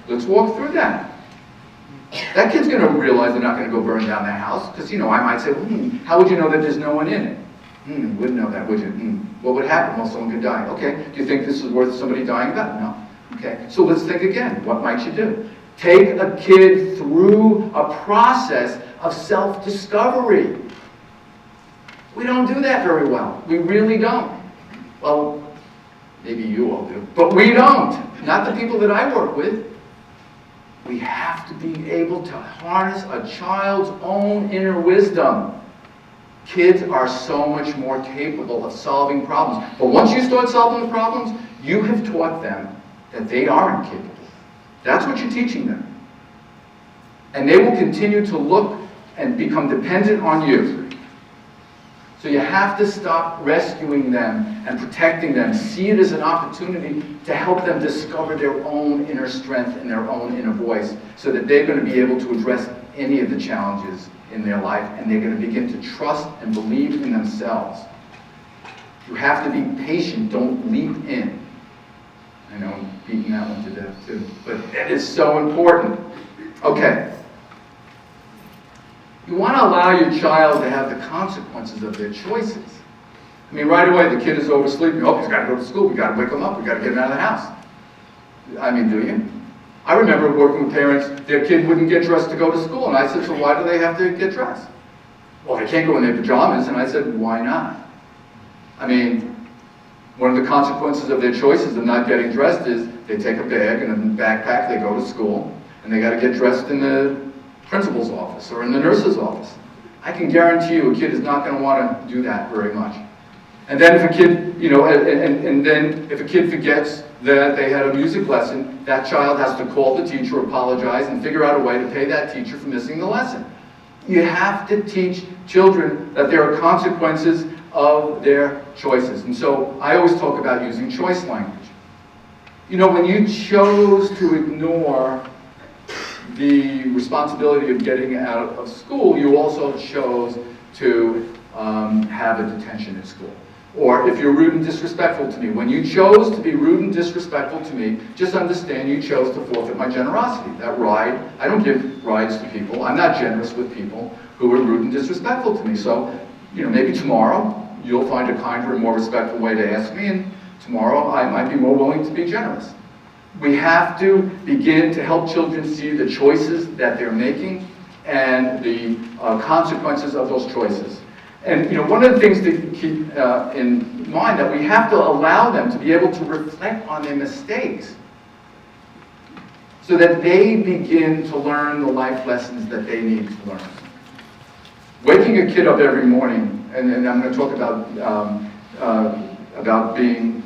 Let's walk through that. That kid's going to realize they're not going to go burn down their house. Because, I might say, how would you know that there's no one in it? You wouldn't know that, would you? What would happen? Well, someone could die. Okay, do you think this is worth somebody dying about? No. Okay, so let's think again. What might you do? Take a kid through a process of self-discovery. We don't do that very well. We really don't. Well, maybe you all do, but we don't. Not the people that I work with. We have to be able to harness a child's own inner wisdom. Kids are so much more capable of solving problems. But once you start solving the problems, you have taught them that they aren't capable. That's what you're teaching them. And they will continue to look and become dependent on you. So you have to stop rescuing them and protecting them. See it as an opportunity to help them discover their own inner strength and their own inner voice so that they're going to be able to address any of the challenges in their life, and they're going to begin to trust and believe in themselves. You have to be patient. Don't leap in. I know I'm beating that one to death too, but that is so important. Okay. You want to allow your child to have the consequences of their choices. I mean, right away, the kid is oversleeping. Oh, he's got to go to school. We've got to wake him up. We've got to get him out of the house. I mean, do you? I remember working with parents, their kid wouldn't get dressed to go to school. And I said, so why do they have to get dressed? Well, they can't go in their pajamas. And I said, why not? I mean, one of the consequences of their choices of not getting dressed is they take a bag and a backpack, they go to school, and they got to get dressed in the principal's office or in the nurse's office. I can guarantee you a kid is not going to want to do that very much. And then if a kid, and then if a kid forgets that they had a music lesson, that child has to call the teacher, apologize, and figure out a way to pay that teacher for missing the lesson. You have to teach children that there are consequences of their choices. And so I always talk about using choice language. When you chose to ignore the responsibility of getting out of school, you also chose to have a detention at school. Or if you're rude and disrespectful to me, when you chose to be rude and disrespectful to me, just understand you chose to forfeit my generosity. That ride, I don't give rides to people. I'm not generous with people who are rude and disrespectful to me. So, maybe tomorrow you'll find a kinder and more respectful way to ask me, and tomorrow I might be more willing to be generous. We have to begin to help children see the choices that they're making and the consequences of those choices. And one of the things to keep in mind that we have to allow them to be able to reflect on their mistakes so that they begin to learn the life lessons that they need to learn. Waking a kid up every morning, and I'm going to talk about being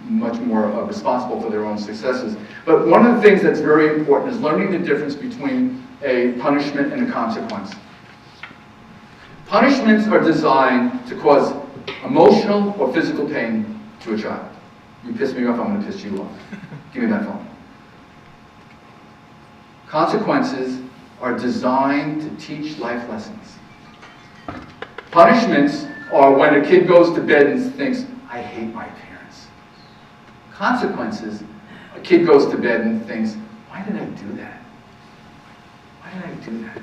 much more responsible for their own successes. But one of the things that's very important is learning the difference between a punishment and a consequence. Punishments are designed to cause emotional or physical pain to a child. You piss me off, I'm going to piss you off. Give me that phone. Consequences are designed to teach life lessons. Punishments are when a kid goes to bed and thinks, I hate my parents. Consequences, a kid goes to bed and thinks, why did I do that? Why did I do that?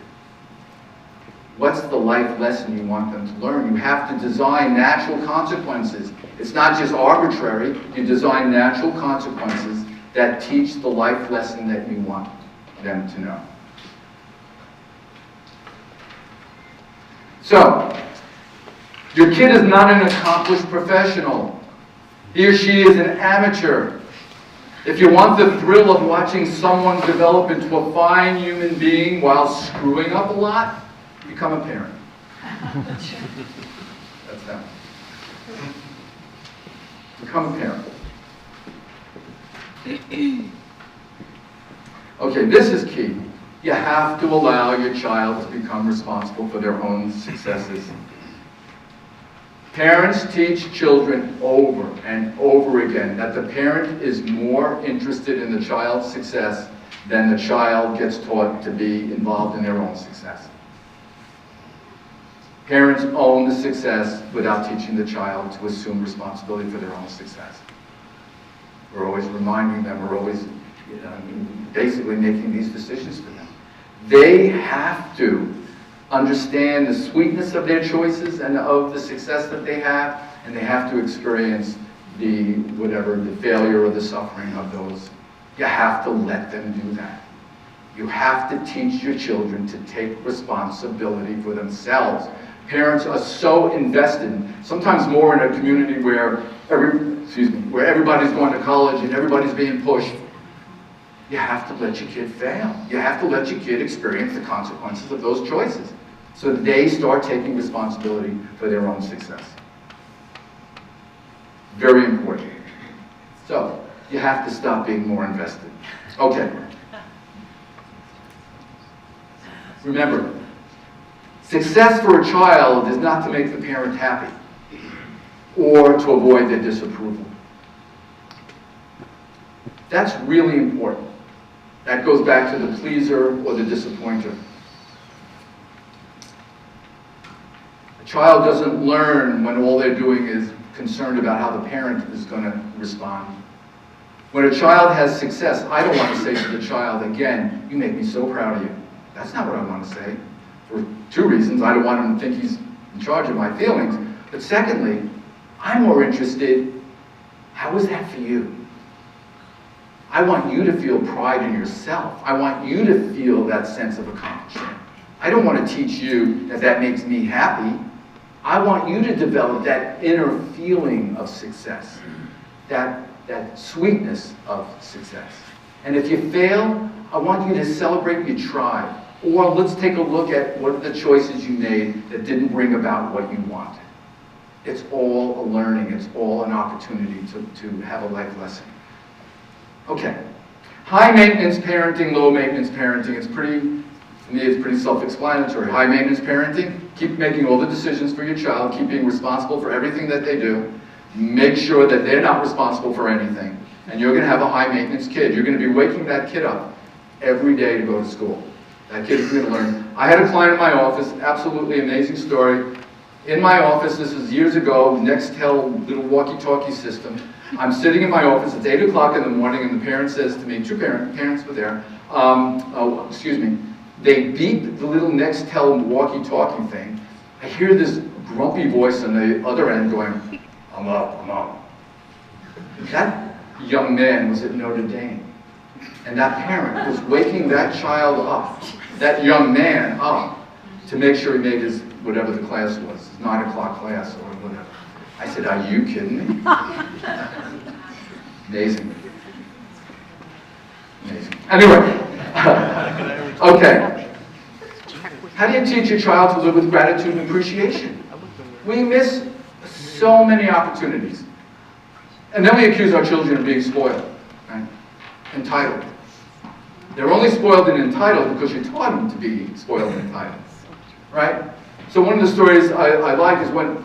What's the life lesson you want them to learn? You have to design natural consequences. It's not just arbitrary. You design natural consequences that teach the life lesson that you want them to know. So, your kid is not an accomplished professional. He or she is an amateur. If you want the thrill of watching someone develop into a fine human being while screwing up a lot, become a parent. That's them. Become a parent. Okay, this is key. You have to allow your child to become responsible for their own successes. Parents teach children over and over again that the parent is more interested in the child's success than the child gets taught to be involved in their own success. Parents own the success without teaching the child to assume responsibility for their own success. We're always reminding them, we're always basically making these decisions for them. They have to understand the sweetness of their choices and of the success that they have, and they have to experience the failure or the suffering of those. You have to let them do that. You have to teach your children to take responsibility for themselves. Parents are so invested, sometimes more in a community where everybody's going to college and everybody's being pushed. You have to let your kid fail. You have to let your kid experience the consequences of those choices so that they start taking responsibility for their own success. Very important. So, you have to stop being more invested. Okay. Remember, success for a child is not to make the parent happy or to avoid their disapproval. That's really important. That goes back to the pleaser or the disappointer. A child doesn't learn when all they're doing is concerned about how the parent is going to respond. When a child has success, I don't want to say to the child, again, you make me so proud of you. That's not what I want to say. For two reasons. I don't want him to think he's in charge of my feelings. But secondly, I'm more interested, how was that for you? I want you to feel pride in yourself. I want you to feel that sense of accomplishment. I don't want to teach you that that makes me happy. I want you to develop that inner feeling of success, that sweetness of success. And if you fail, I want you to celebrate you tried. Or let's take a look at what are the choices you made that didn't bring about what you wanted. It's all a learning. It's all an opportunity to have a life lesson. Okay. High maintenance parenting, low maintenance parenting. For me, it's pretty self-explanatory. High maintenance parenting, keep making all the decisions for your child, keep being responsible for everything that they do. Make sure that they're not responsible for anything. And you're going to have a high maintenance kid. You're going to be waking that kid up every day to go to school. That kid is going to learn. I had a client in my office, absolutely amazing story. In my office, this was years ago, Nextel little walkie-talkie system. I'm sitting in my office, it's 8 o'clock in the morning, and the parent says to me, two parents were there, they beep the little Nextel walkie-talkie thing. I hear this grumpy voice on the other end going, I'm up. That young man was at Notre Dame. And that parent was waking that child up, that young man up, to make sure he made his, whatever the class was, his 9 o'clock class or whatever. I said, are you kidding me? Amazing. Amazing. Anyway, okay. How do you teach your child to live with gratitude and appreciation? We miss so many opportunities. And then we accuse our children of being spoiled, right? Entitled. They're only spoiled and entitled because you taught them to be spoiled and entitled, right? So one of the stories I like is when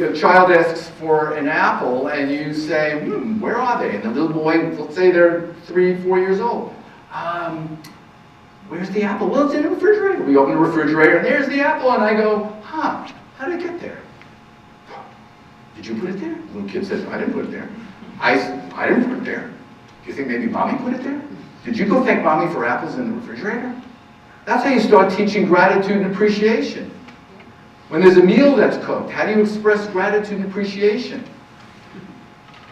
a child asks for an apple and you say, where are they? And the little boy, let's say they're 3, 4 years old. Where's the apple? Well, it's in the refrigerator. We open the refrigerator and there's the apple and I go, how did it get there? Did you put it there? The little kid says, I didn't put it there. I didn't put it there. Do you think maybe mommy put it there? Did you go thank mommy for apples in the refrigerator? That's how you start teaching gratitude and appreciation. When there's a meal that's cooked, how do you express gratitude and appreciation?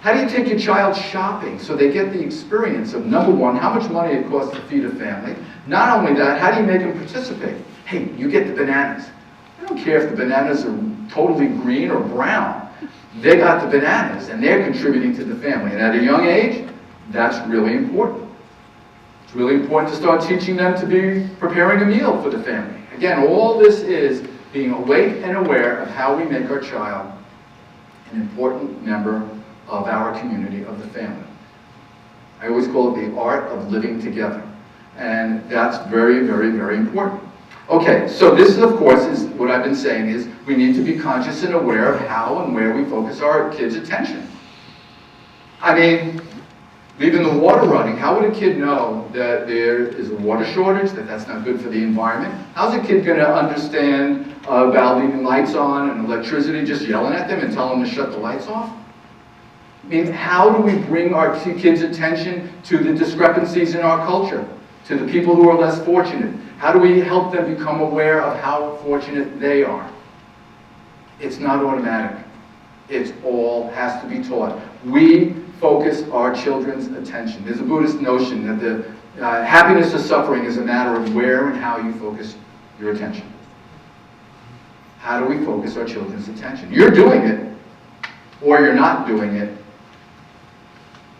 How do you take your child shopping so they get the experience of, number one, how much money it costs to feed a family? Not only that, how do you make them participate? Hey, you get the bananas. I don't care if the bananas are totally green or brown. They got the bananas and they're contributing to the family. And at a young age, that's really important. It's really important to start teaching them to be preparing a meal for the family. Again, all this is being awake and aware of how we make our child an important member of our community, of the family. I always call it the art of living together. And that's very, very, very important. Okay, so this, of course, is what I've been saying is we need to be conscious and aware of how and where we focus our kids' attention. I mean, leaving the water running, how would a kid know that there is a water shortage, that that's not good for the environment? How's a kid going to understand about leaving lights on and electricity, just yelling at them and telling them to shut the lights off? I mean, how do we bring our kids' attention to the discrepancies in our culture, to the people who are less fortunate? How do we help them become aware of how fortunate they are? It's not automatic. It all has to be taught. We focus our children's attention. There's a Buddhist notion that the happiness or suffering is a matter of where and how you focus your attention. How do we focus our children's attention? You're doing it, or you're not doing it.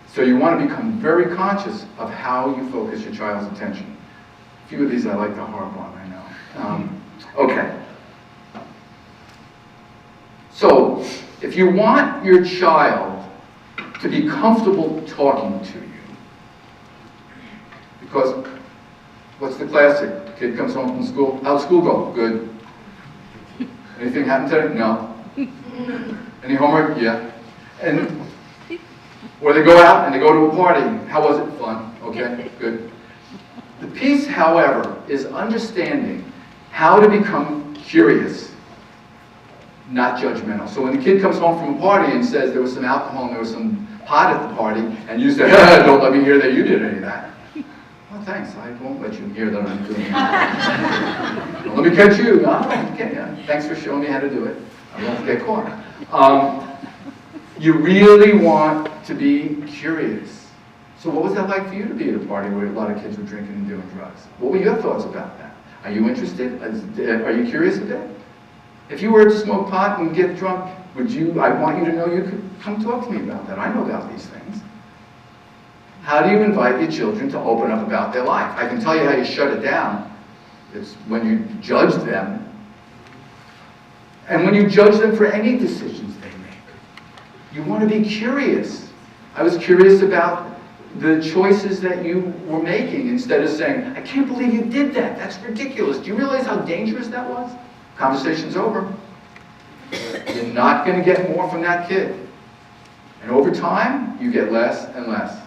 So you want to become very conscious of how you focus your child's attention. A few of these I like to harp on, I know. Okay. So, if you want your child to be comfortable talking to you, because what's the classic? Kid comes home from school, how'd school go? Good. Anything happen today? No. Any homework? Yeah. Or they go out and they go to a party. How was it? Fun. Okay, good. The piece, however, is understanding how to become curious, not judgmental. So when the kid comes home from a party and says there was some alcohol and there was some pot at the party, and you say, don't let me hear that you did any of that. Well, thanks. I won't let you hear that I'm doing that. Well, let me catch you. Okay, yeah. Thanks for showing me how to do it. I won't get caught. You really want to be curious. So what was that like for you to be at a party where a lot of kids were drinking and doing drugs? What were your thoughts about that? Are you interested? Are you curious a bit? If you were to smoke pot and get drunk, I want you to know you could come talk to me about that. I know about these things. How do you invite your children to open up about their life? I can tell you how you shut it down. It's when you judge them. And when you judge them for any decisions they make. You want to be curious. I was curious about the choices that you were making instead of saying, I can't believe you did that. That's ridiculous. Do you realize how dangerous that was? Conversation's over. You're not going to get more from that kid. And over time, you get less and less.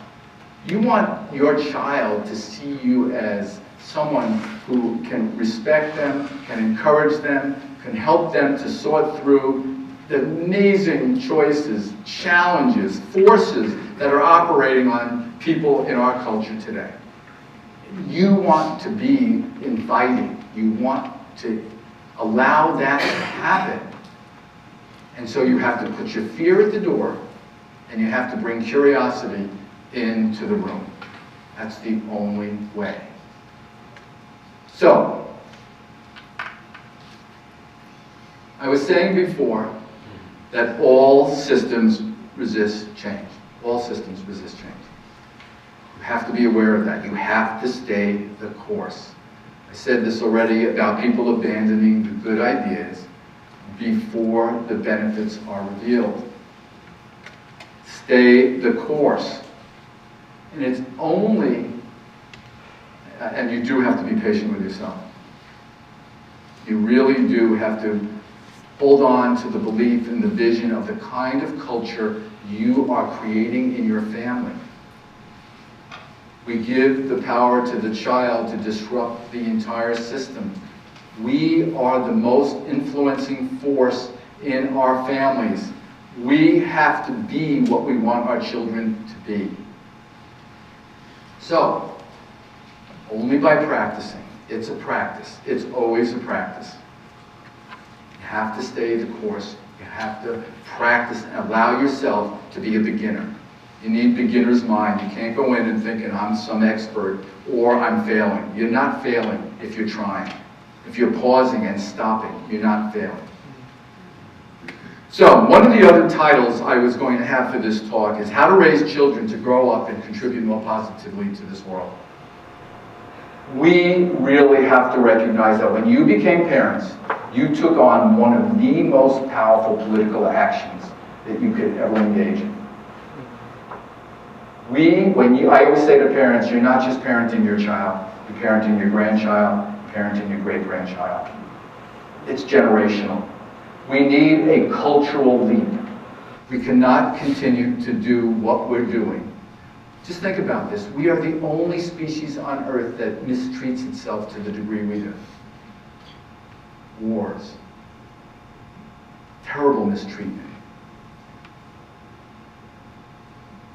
You want your child to see you as someone who can respect them, can encourage them, can help them to sort through the amazing choices, challenges, forces that are operating on people in our culture today. You want to be inviting. You want to allow that to happen. And so you have to put your fear at the door, and you have to bring curiosity into the room. That's the only way. So, I was saying before that all systems resist change. All systems resist change. You have to be aware of that. You have to stay the course. I said this already about people abandoning the good ideas before the benefits are revealed. Stay the course. And it's only, and you do have to be patient with yourself. You really do have to hold on to the belief and the vision of the kind of culture you are creating in your family. We give the power to the child to disrupt the entire system. We are the most influencing force in our families. We have to be what we want our children to be. So, only by practicing. It's a practice. It's always a practice. You have to stay the course. You have to practice and allow yourself to be a beginner. You need beginner's mind. You can't go in and thinking, I'm some expert or I'm failing. You're not failing if you're trying. If you're pausing and stopping, you're not failing. So, one of the other titles I was going to have for this talk is How to Raise Children to Grow Up and Contribute More Positively to this World. We really have to recognize that when you became parents, you took on one of the most powerful political actions that you could ever engage in. I always say to parents, you're not just parenting your child, you're parenting your grandchild, you're parenting your great-grandchild. It's generational. We need a cultural leap. We cannot continue to do what we're doing. Just think about this. We are the only species on Earth that mistreats itself to the degree we do. Wars. Terrible mistreatment.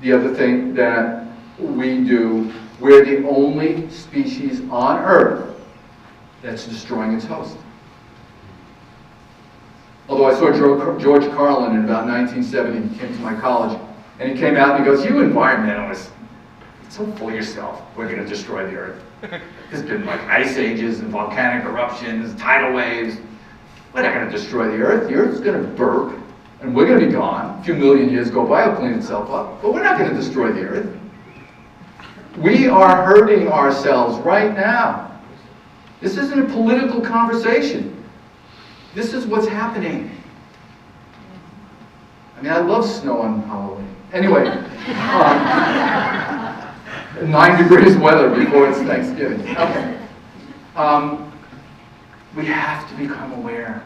The other thing that we do, we're the only species on Earth that's destroying its host. Although I saw George Carlin in about 1970, he came to my college, and he came out and he goes, you environmentalists, it's so full of yourself, we're going to destroy the Earth. There's been like ice ages and volcanic eruptions, tidal waves. We're not going to destroy the Earth. The Earth's going to burp, and we're going to be gone. A few million years go by, it'll clean itself up, but we're not going to destroy the Earth. We are hurting ourselves right now. This isn't a political conversation. This is what's happening. I mean, I love snow on Halloween. Anyway, 9 degrees weather before it's Thanksgiving. Okay. We have to become aware.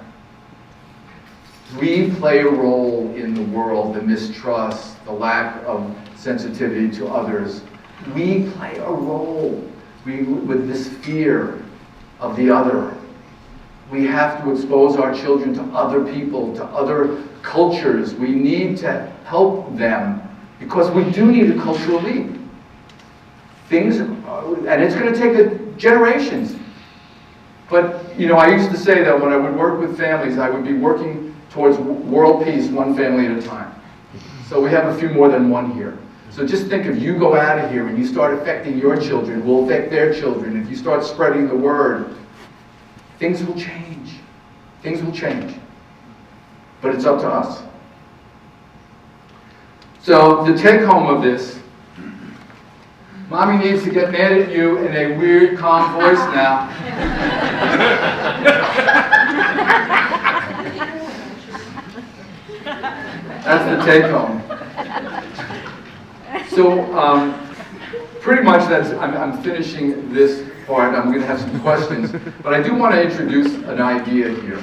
We play a role in the world, the mistrust, the lack of sensitivity to others. We play a role with this fear of the other. We have to expose our children to other people, to other cultures. We need to help them because we do need a cultural leap. And it's going to take generations. But, you know, I used to say that when I would work with families, I would be working towards world peace one family at a time. So we have a few more than one here. So just think if you go out of here and you start affecting your children, will affect their children. If you start spreading the word, things will change. Things will change. But it's up to us. So the take home of this, Mommy needs to get mad at you in a weird, calm voice now. That's the take home. So pretty much I'm finishing this part. I'm going to have some questions, but I do want to introduce an idea here.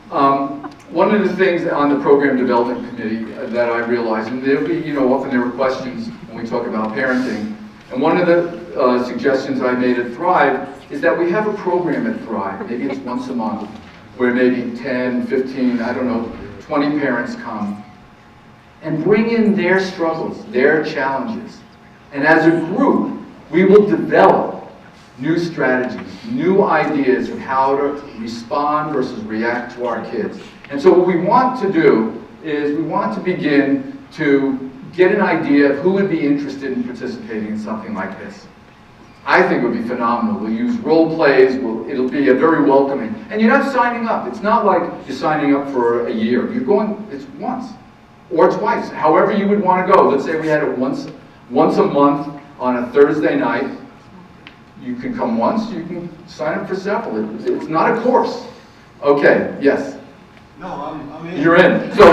One of the things on the Program Development Committee that I realized, and there'll be, often there are questions when we talk about parenting, and one of the suggestions I made at Thrive is that we have a program at Thrive, maybe it's once a month, where maybe 10, 15, 20 parents come and bring in their struggles, their challenges. And as a group, we will develop new strategies, new ideas of how to respond versus react to our kids. And so what we want to do is we want to begin to get an idea of who would be interested in participating in something like this. I think it would be phenomenal. We'll use role plays. It'll be a very welcoming. And you're not signing up. It's not like you're signing up for a year. You're going, it's once or twice, however you would want to go. Let's say we had it once a month on a Thursday night. You can come once, you can sign up for several. It's not a course. Okay, yes.
No, I'm in.
You're in. So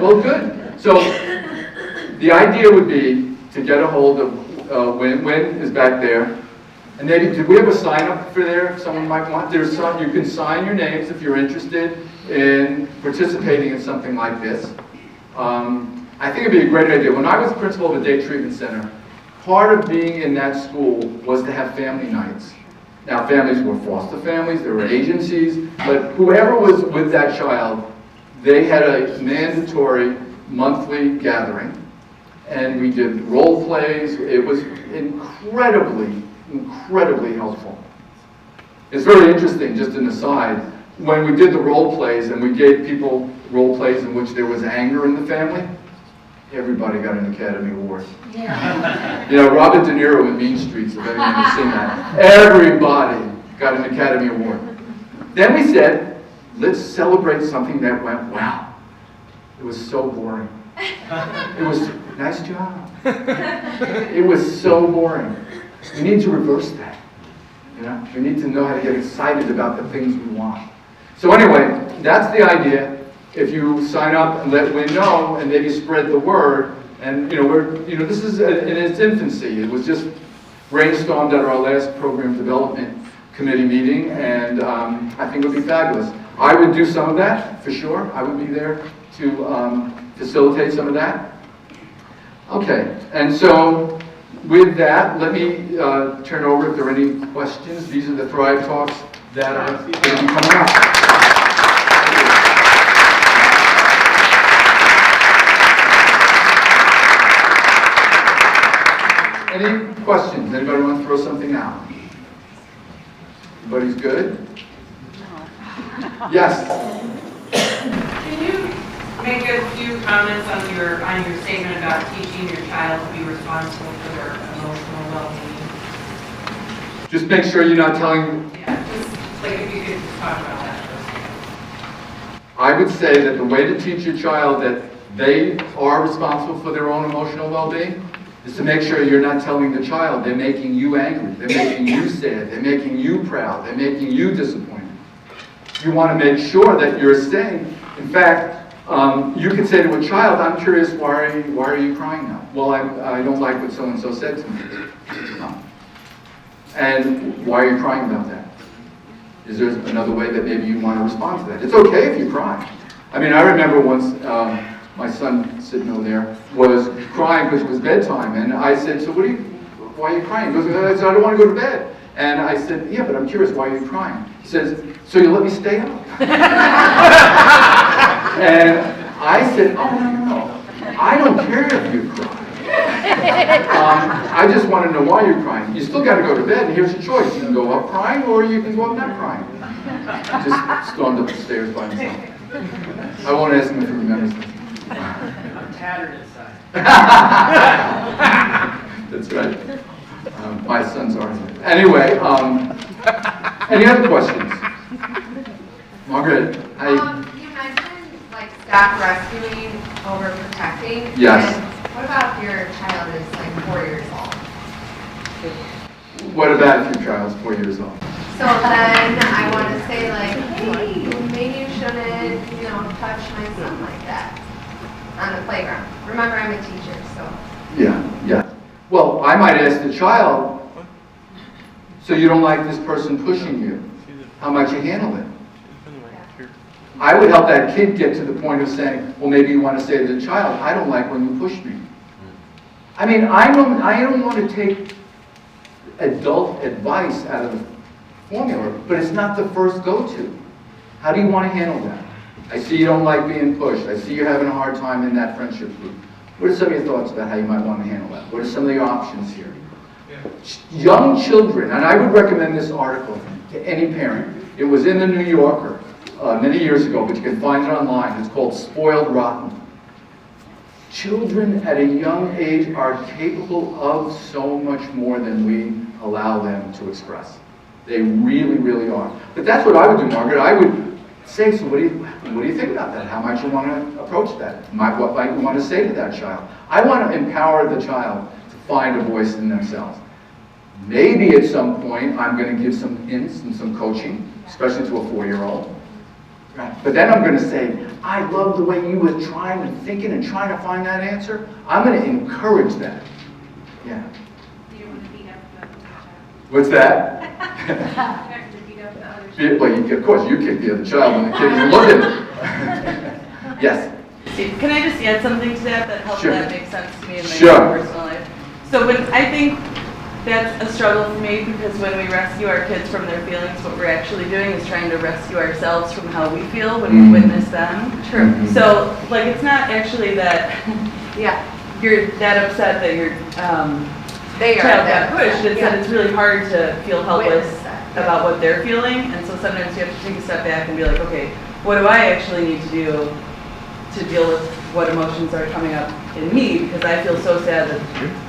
well, good. So the idea would be to get a hold of Win is back there. And maybe, did we have a sign up for there? Someone might want. There's some, you can sign your names if you're interested in participating in something like this. I think it'd be a great idea. When I was principal of a day treatment center, part of being in that school was to have family nights. Now, families were foster families, there were agencies, but whoever was with that child, they had a mandatory monthly gathering, and we did role plays. It was incredibly helpful. It's very interesting, just an aside, when we did the role plays and we gave people role plays in which there was anger in the family, everybody got an Academy Award.
Yeah.
You know, Robert De Niro in Mean Streets, if anyone has seen that. Everybody got an Academy Award. Then we said, let's celebrate something that went wow. It was so boring. It was, nice job. It was so boring. We need to reverse that. You know, we need to know how to get excited about the things we want. So anyway, that's the idea. If you sign up and let Win know, and maybe spread the word, and this is in its infancy. It was just brainstormed at our last program development committee meeting, and I think it would be fabulous. I would do some of that for sure. I would be there to facilitate some of that. Okay, and so with that, let me turn over if there are any questions. These are the Thrive Talks that are going to be coming up. Any questions? Anybody want to throw something out? Everybody's good? Yes.
Can you make a few comments on your statement about teaching your child to be responsible for their emotional well-being?
Just make sure you're not telling.
Yeah, just like if you could just talk about that for a second.
I would say that the way to teach your child that they are responsible for their own emotional well-being is to make sure you're not telling the child they're making you angry, they're making you sad, they're making you proud, they're making you disappointed. You want to make sure that you're saying, in fact, you can say to a child, I'm curious, why are you crying now? Well, I don't like what so-and-so said to me. And why are you crying about that? Is there another way that maybe you want to respond to that? It's okay if you cry. I mean, I remember once, my son sitting over there was crying because it was bedtime, and I said, so why are you crying? He goes, I said, I don't want to go to bed. And I said, yeah, but I'm curious, why are you crying? He says, so you let me stay up? And I said, oh, no. I don't care if you cry. I just want to know why you're crying. You still got to go to bed, and here's your choice. You can go up crying, or you can go up not crying. I just stormed up the stairs by himself. I won't ask him if he remembers this.
I'm tattered inside.
That's right. My sons are. Anyway, any other questions? Margaret,
you mentioned like stop rescuing over protecting.
Yes.
And what about if your child is like 4 years old?
What about if your child's 4 years old?
So then I want to say like, hey, maybe you shouldn't, touch my son like that on the playground. Remember, I'm a teacher, so.
Yeah. Well, I might ask the child, so you don't like this person pushing you? How might you handle it? I would help that kid get to the point of saying, well, maybe you want to say to the child, I don't like when you push me. I mean, I don't want to take adult advice out of the formula, but it's not the first go-to. How do you want to handle that? I see you don't like being pushed. I see you're having a hard time in that friendship group. What are some of your thoughts about how you might want to handle that? What are some of your options here? Young children, and I would recommend this article to any parent. It was in the New Yorker many years ago, but you can find it online. It's called Spoiled Rotten. Children at a young age are capable of so much more than we allow them to express. They really, really are. But that's what I would do, Margaret. I would say, so what do you think about that? How might you want to approach that? What might you want to say to that child? I want to empower the child to find a voice in themselves. Maybe at some point I'm going to give some hints and some coaching, especially to a 4-year-old. Right. But then I'm going to say, I love the way you were trying and thinking and trying to find that answer. I'm going to encourage that. Yeah.
You don't want to beat up the other child.
What's that?
You have to beat up the other child.
Well, of course, you kick the other child when the kid is looking. Yes.
Steve, can I just add something to that helps
Sure.
that make sense to me in my
Sure.
personal life? So I think that's a struggle for me because when we rescue our kids from their feelings, what we're actually doing is trying to rescue ourselves from how we feel when we witness them.
True.
So, like, it's not actually that
Yeah.
you're that upset that your
They are
child
that
got pushed. It's that it's really hard to feel helpless
Witness that.
about what they're feeling, and so sometimes you have to take a step back and be like, okay, what do I actually need to do to deal with what emotions are coming up in me, because I feel so sad that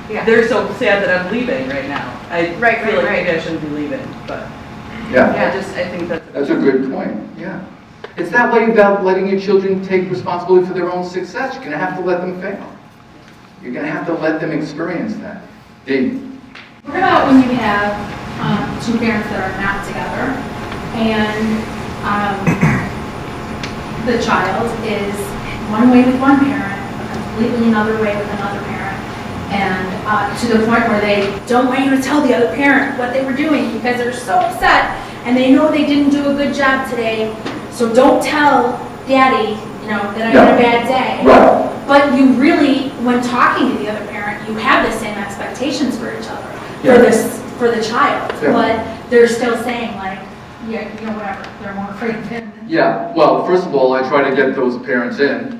Yeah.
they're so sad that I'm leaving right now. I
Right,
feel like
right.
maybe I shouldn't be leaving, but
Yeah.
I think
That's a good point. Yeah. It's that way about letting your children take responsibility for their own success. You're going to have to let them fail. You're going to have to let them experience that. Dave.
What about when you have two parents that are not together and the child is one way with one parent, completely another way with another parent, and to the point where they don't want you to tell the other parent what they were doing because they're so upset and they know they didn't do a good job today, so don't tell daddy, that I had a bad day.
Right.
But you really, when talking to the other parent, you have the same expectations for each other,
Yeah.
for the child,
Yeah.
but they're still saying like, yeah, whatever, they're more afraid of him.
Yeah. Well, first of all, I try to get those parents in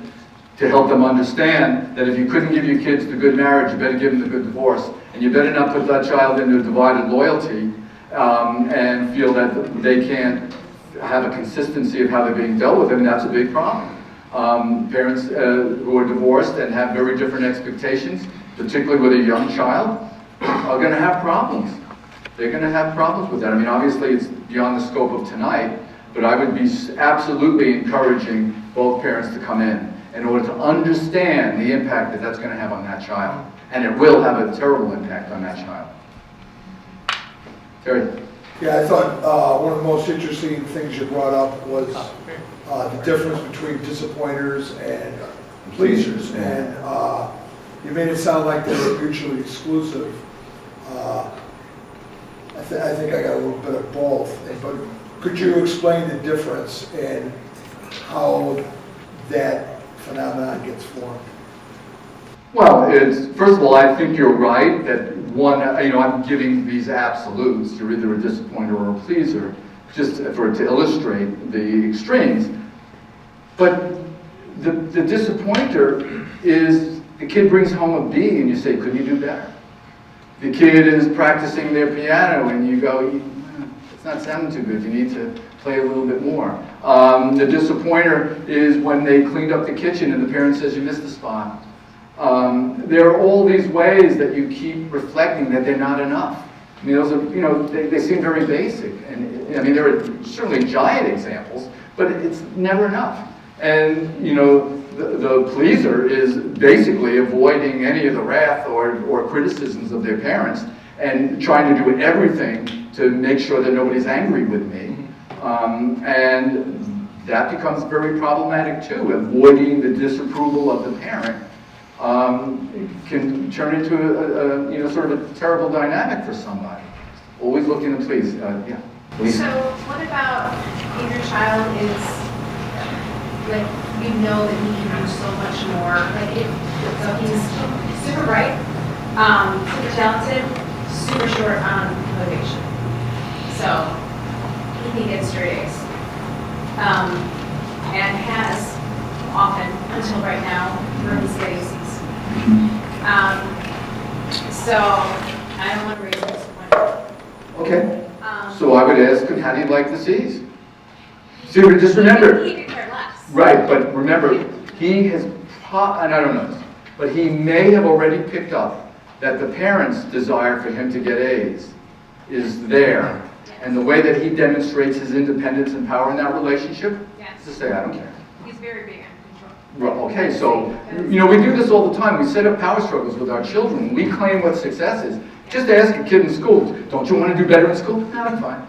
to help them understand that if you couldn't give your kids the good marriage, you better give them the good divorce, and you better not put that child into divided loyalty and feel that they can't have a consistency of how they're being dealt with. I mean, that's a big problem. Parents who are divorced and have very different expectations, particularly with a young child, are going to have problems. They're going to have problems with that. I mean, obviously, it's beyond the scope of tonight, but I would be absolutely encouraging both parents to come in order to understand the impact that that's going to have on that child. And it will have a terrible impact on that child. Terry?
Yeah, I thought one of the most interesting things you brought up was the difference between disappointers and pleasers. And you made it sound like they were mutually exclusive. I think I got a little bit of both. But could you explain the difference in how that phenomenon gets formed?
Well, first of all, I think you're right that one, I'm giving these absolutes. You're either a disappointer or a pleaser, just to illustrate the extremes. But the disappointer is the kid brings home a B and you say, couldn't you do better? The kid is practicing their piano and you go, it's not sounding too good, you need to play a little bit more. The disappointer is when they cleaned up the kitchen and the parent says, you missed a spot. There are all these ways that you keep reflecting that they're not enough. I mean, those are, they seem very basic. And I mean, there are certainly giant examples, but it's never enough. And, the pleaser is basically avoiding any of the wrath or criticisms of their parents and trying to do everything to make sure that nobody's angry with me. And that becomes very problematic too. Avoiding the disapproval of the parent can turn into a sort of a terrible dynamic for somebody. Always looking to please. Yeah. Please.
So what about if your child is, like, you know that he can do so much more, so he's super bright, super talented, super short on motivation. So he can get straight A's. And has often, until right now, really steady C's. So I don't want to raise this point.
Okay. So I would ask him, how do you like the C's? See, just remember.
He could care less.
Right, but remember, he has, and I don't know this, But he may have already picked up that the parents' desire for him to get A's is there. And the way that he demonstrates his independence and power in that relationship is to say, I don't care.
He's very big on control.
Right, okay, so, we do this all the time. We set up power struggles with our children. We claim what success is. Just ask a kid in school, don't you want to do better in school? No, I'm fine.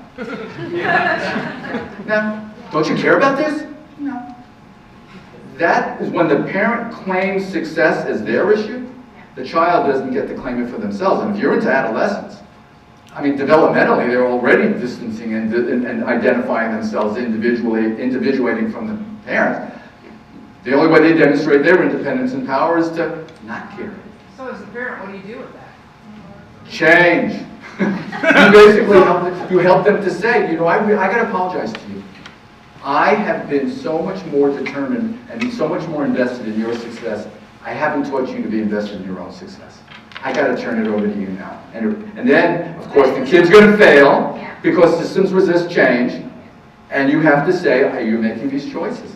No. Don't you care about this? No. That is when the parent claims success as their issue, the child doesn't get to claim it for themselves. And if you're into adolescence, developmentally, they're already distancing and identifying themselves individuating from the parents. The only way they demonstrate their independence and power is to not care.
So as a parent, what do you do with that?
Change. You basically help them to say, I got to apologize to you. I have been so much more determined and so much more invested in your success. I haven't taught you to be invested in your own success. I got to turn it over to you now. And then, of course, the kid's going to fail because systems resist change. And you have to say, are you making these choices?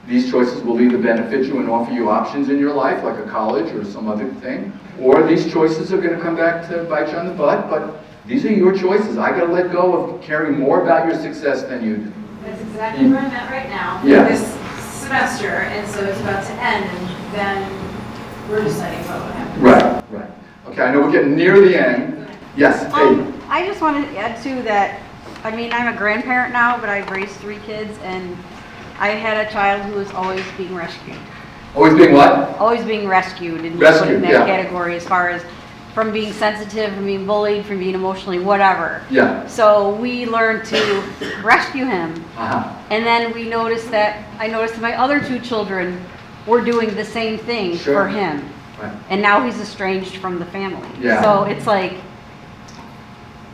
These choices will either benefit you and offer you options in your life, like a college or some other thing, or these choices are going to come back to bite you on the butt, but these are your choices. I got to let go of caring more about your success than you do.
That's exactly where I'm at right now.
Yeah.
This semester, and so it's about to end, and then we're deciding what would happen.
Right. Okay, I know we're getting near the end. Yes, hey.
I just wanted to add to that. I'm a grandparent now, but I've raised 3 kids, and I had a child who was always being rescued.
Always being what?
Always being rescued, and
Rescued,
put in that
yeah.
category as far as from being sensitive, from being bullied, from being emotionally whatever.
Yeah.
So we learned to rescue him,
Uh-huh.
and then I noticed that my other 2 children were doing the same thing
Sure.
for him,
Right.
and now he's estranged from the family.
Yeah.
So it's like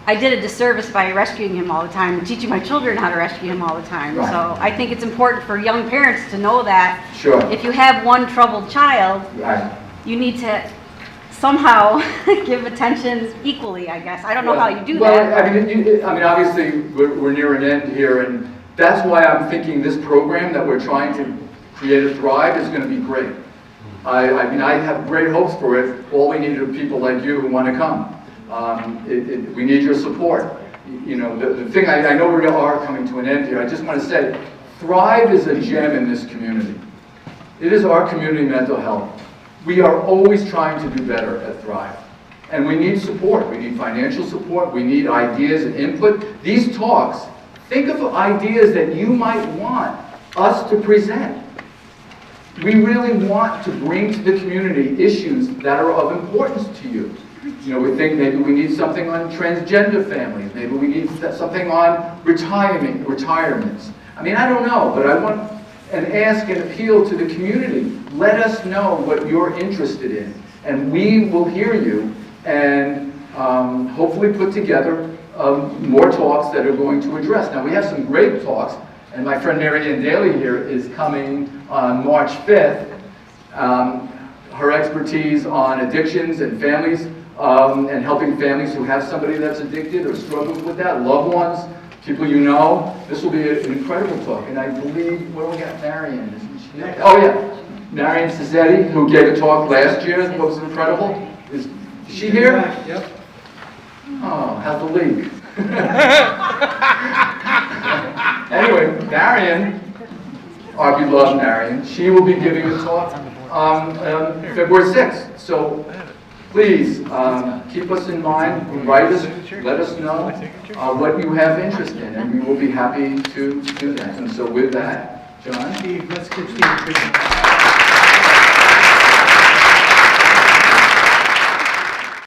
I did a disservice by rescuing him all the time and teaching my children how to rescue him all the time.
Right.
So I think it's important for young parents to know that
Sure.
if you have one troubled child,
Right.
you need to somehow give attention equally, I guess. I don't know how you do
well,
that.
Obviously, we're near an end here, and that's why I'm thinking this program that we're trying to create a Thrive is going to be great. I have great hopes for it. All we need are people like you who want to come. We need your support. The thing, I know we are coming to an end here. I just want to say, Thrive is a gem in this community. It is our community mental health. We are always trying to do better at Thrive. And we need support. We need financial support. We need ideas and input. These talks, think of ideas that you might want us to present. We really want to bring to the community issues that are of importance to you. We think maybe we need something on transgender families. Maybe we need something on retirements. I don't know, but I want and ask and appeal to the community. Let us know what you're interested in, and we will hear you and hopefully put together more talks that are going to address. Now, we have some great talks, and my friend Mary Ann Daly here is coming on March 5th. Her expertise on addictions and families and helping families who have somebody that's addicted or struggles with that, loved ones, people you know. This will be an incredible talk. And I believe, where we got Marion, isn't she? Oh yeah, Marion Cisetti, who gave a talk last year, what was incredible. Is she here?
Yep.
Oh, how's the leak? Anyway, Marion, our beloved Marion, she will be giving a talk on February 6th. So please keep us in mind, write us, let us know what you have interest in, and we will be happy to do that. And so with that, John?
Steve, let's give Steve a big